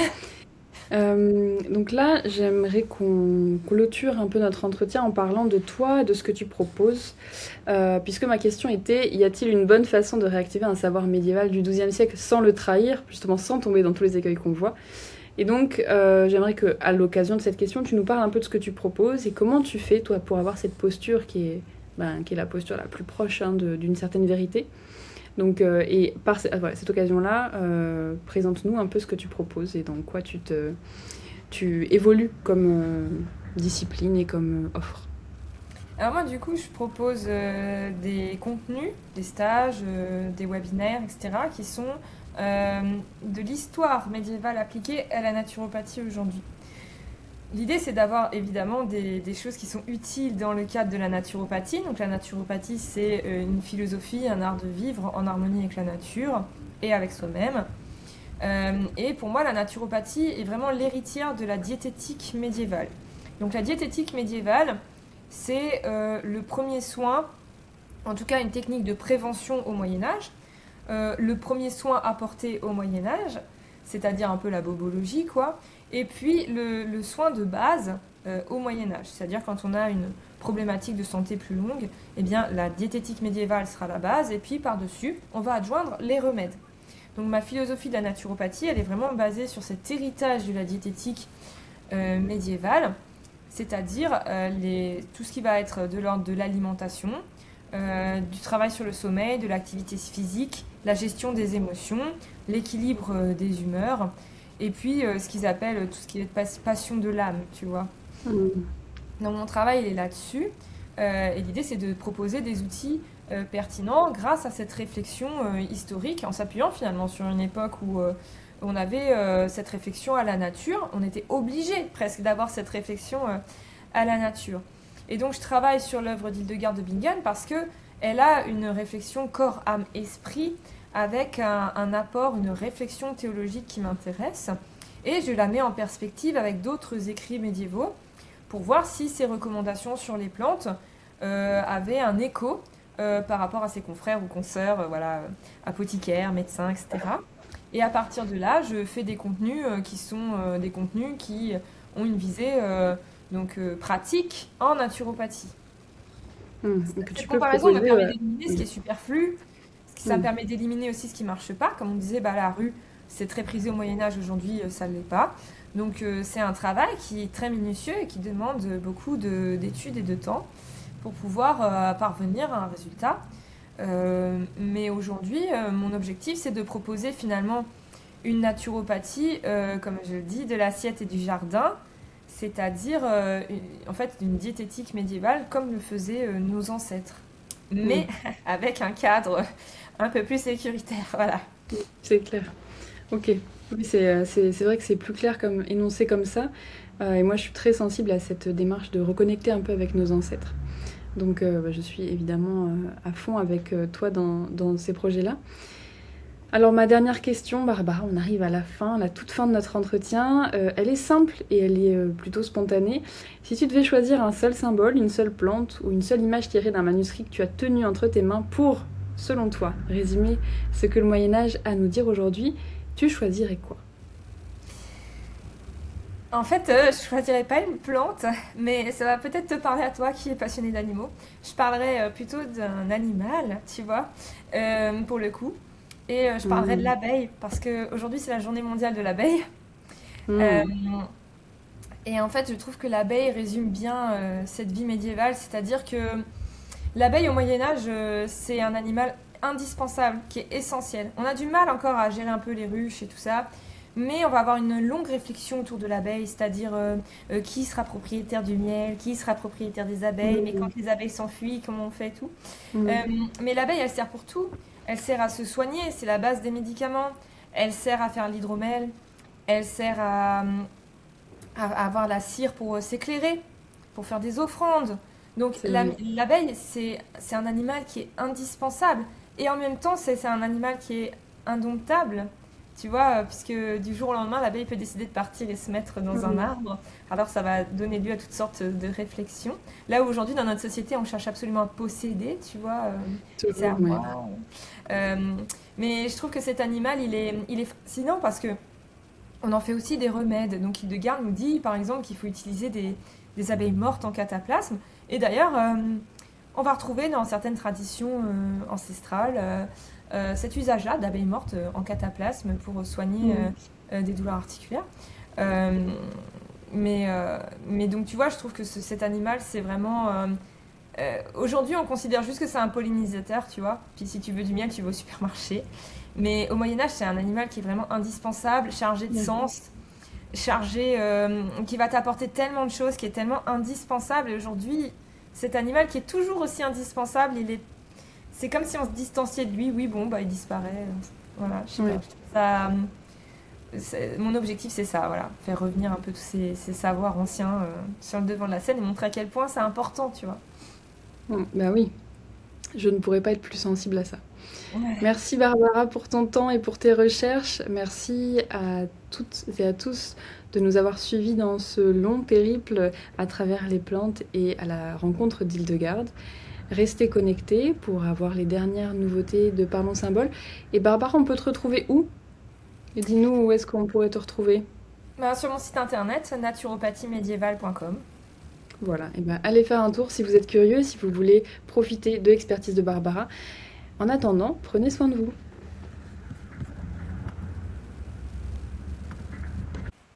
Donc là, j'aimerais qu'on clôture un peu notre entretien en parlant de toi et de ce que tu proposes. Puisque ma question était, y a-t-il une bonne façon de réactiver un savoir médiéval du XIIe siècle sans le trahir, justement sans tomber dans tous les écueils qu'on voit? Et donc, j'aimerais que, à l'occasion de cette question, tu nous parles un peu de ce que tu proposes et comment tu fais, toi, pour avoir cette posture qui est la posture la plus proche hein, d'une certaine vérité. Donc, et par voilà, cette occasion-là, présente-nous un peu ce que tu proposes et dans quoi tu évolues comme discipline et comme offre. Alors moi du coup je propose des contenus, des stages, des webinaires, etc. qui sont euh, de l'histoire médiévale appliquée à la naturopathie aujourd'hui. L'idée, c'est d'avoir évidemment des choses qui sont utiles dans le cadre de la naturopathie. Donc la naturopathie, c'est une philosophie, un art de vivre en harmonie avec la nature et avec soi-même. Et pour moi, la naturopathie est vraiment l'héritière de la diététique médiévale. Donc la diététique médiévale, c'est le premier soin, en tout cas une technique de prévention au Moyen Âge, le premier soin apporté au Moyen Âge, c'est-à-dire un peu la bobologie, quoi. Et puis le soin de base au Moyen Âge, c'est-à-dire quand on a une problématique de santé plus longue, eh bien la diététique médiévale sera la base, et puis par-dessus, on va adjoindre les remèdes. Donc ma philosophie de la naturopathie, elle est vraiment basée sur cet héritage de la diététique médiévale, c'est-à-dire tout ce qui va être de l'ordre de l'alimentation, du travail sur le sommeil, de l'activité physique, la gestion des émotions, l'équilibre des humeurs, et puis ce qu'ils appellent tout ce qui est passion de l'âme, tu vois. Mm. Donc mon travail, il est là-dessus, et l'idée, c'est de proposer des outils pertinents grâce à cette réflexion historique, en s'appuyant finalement sur une époque où on avait cette réflexion à la nature, on était obligé presque d'avoir cette réflexion à la nature. Et donc je travaille sur l'œuvre d'Hildegard de Bingen parce que elle a une réflexion corps, âme, esprit avec un apport, une réflexion théologique qui m'intéresse. Et je la mets en perspective avec d'autres écrits médiévaux pour voir si ces recommandations sur les plantes avaient un écho par rapport à ses confrères ou consoeurs, voilà, apothicaires, médecins, etc. Et à partir de là, je fais des contenus qui sont des contenus qui ont une visée pratique en naturopathie. Mm. Et que tu Cette peux comparaison me proposer. permet d'éliminer ce qui est Oui. superflu, ça me Mm. permet d'éliminer aussi ce qui marche pas. Comme on disait, bah, la rue, c'est très prisé au Moyen-Âge, aujourd'hui, ça ne l'est pas. Donc c'est un travail qui est très minutieux et qui demande beaucoup d'études et de temps pour pouvoir parvenir à un résultat. Mais aujourd'hui, mon objectif, c'est de proposer finalement une naturopathie, comme je le dis, de l'assiette et du jardin, c'est-à-dire en fait une diététique médiévale comme le faisaient nos ancêtres, Mm. mais avec un cadre un peu plus sécuritaire. Voilà. C'est clair. Ok. Oui, c'est vrai que c'est plus clair comme énoncé comme ça. Et moi, je suis très sensible à cette démarche de reconnecter un peu avec nos ancêtres. Donc, bah, je suis évidemment à fond avec toi dans ces projets-là. Alors, ma dernière question, Barbara, on arrive à la fin, la toute fin de notre entretien. Elle est simple et elle est plutôt spontanée. Si tu devais choisir un seul symbole, une seule plante ou une seule image tirée d'un manuscrit que tu as tenu entre tes mains pour, selon toi, résumer ce que le Moyen-Âge a à nous dire aujourd'hui, tu choisirais quoi? En fait, je choisirais pas une plante, mais ça va peut-être te parler à toi qui es passionné d'animaux. Je parlerais plutôt d'un animal, tu vois, pour le coup. Et je parlerai de Hmm. l'abeille, parce qu'aujourd'hui c'est la journée mondiale de l'abeille. Euh, Hmm. et en fait, je trouve que l'abeille résume bien cette vie médiévale, c'est-à-dire que l'abeille au Moyen Âge, c'est un animal indispensable, qui est essentiel. On a du mal encore à gérer un peu les ruches et tout ça, mais on va avoir une longue réflexion autour de l'abeille, c'est-à-dire qui sera propriétaire du miel, qui sera propriétaire des abeilles, mais Mm, quand les abeilles s'enfuient, comment on fait et tout. Euh, mm, mais l'abeille, elle sert pour tout. Elle sert à se soigner, c'est la base des médicaments. Elle sert à faire l'hydromel. Elle sert à avoir la cire pour s'éclairer, pour faire des offrandes. Donc c'est vrai. l'abeille, c'est un animal qui est indispensable. Et en même temps, c'est un animal qui est indomptable. Tu vois, puisque du jour au lendemain, l'abeille peut décider de partir et se mettre dans un Mm, arbre. Alors ça va donner lieu à toutes sortes de réflexions. Là où aujourd'hui, dans notre société, on cherche absolument à posséder, tu vois, c'est à toujours, ouais. moi. Euh, mais je trouve que cet animal, il est fascinant parce que on en fait aussi des remèdes. Donc Hildegard nous dit, par exemple, qu'il faut utiliser des abeilles mortes en cataplasme. Et d'ailleurs, on va retrouver dans certaines traditions ancestrales cet usage-là d'abeilles mortes en cataplasme pour soigner Mm, des douleurs articulaires. Euh, mais donc, tu vois, je trouve que cet animal, c'est vraiment... aujourd'hui, on considère juste que c'est un pollinisateur, tu vois. Puis si tu veux du miel, tu vas au supermarché. Mais au Moyen Âge, c'est un animal qui est vraiment indispensable, chargé de d'accord. sens, chargé, qui va t'apporter tellement de choses, qui est tellement indispensable. Et aujourd'hui, cet animal qui est toujours aussi indispensable, c'est comme si on se distanciait de lui. Oui, bon, bah, il disparaît. Voilà, je sais pas. Ouais. Je trouve ça, mon objectif, c'est ça, voilà. Faire revenir un peu tous ces savoirs anciens sur le devant de la scène et montrer à quel point c'est important, tu vois. Bah oui, je ne pourrais pas être plus sensible à ça. Ouais. Merci Barbara pour ton temps et pour tes recherches. Merci à toutes et à tous de nous avoir suivis dans ce long périple à travers les plantes et à la rencontre d'Hildegarde. Restez connectés pour avoir les dernières nouveautés de Parlons Symbole. Et Barbara, on peut te retrouver où? Et dis-nous où est-ce qu'on pourrait te retrouver? Ben, sur mon site internet, naturopathiemédiévale.com. Voilà, et ben allez faire un tour si vous êtes curieux, si vous voulez profiter de l'expertise de Barbara. En attendant, prenez soin de vous.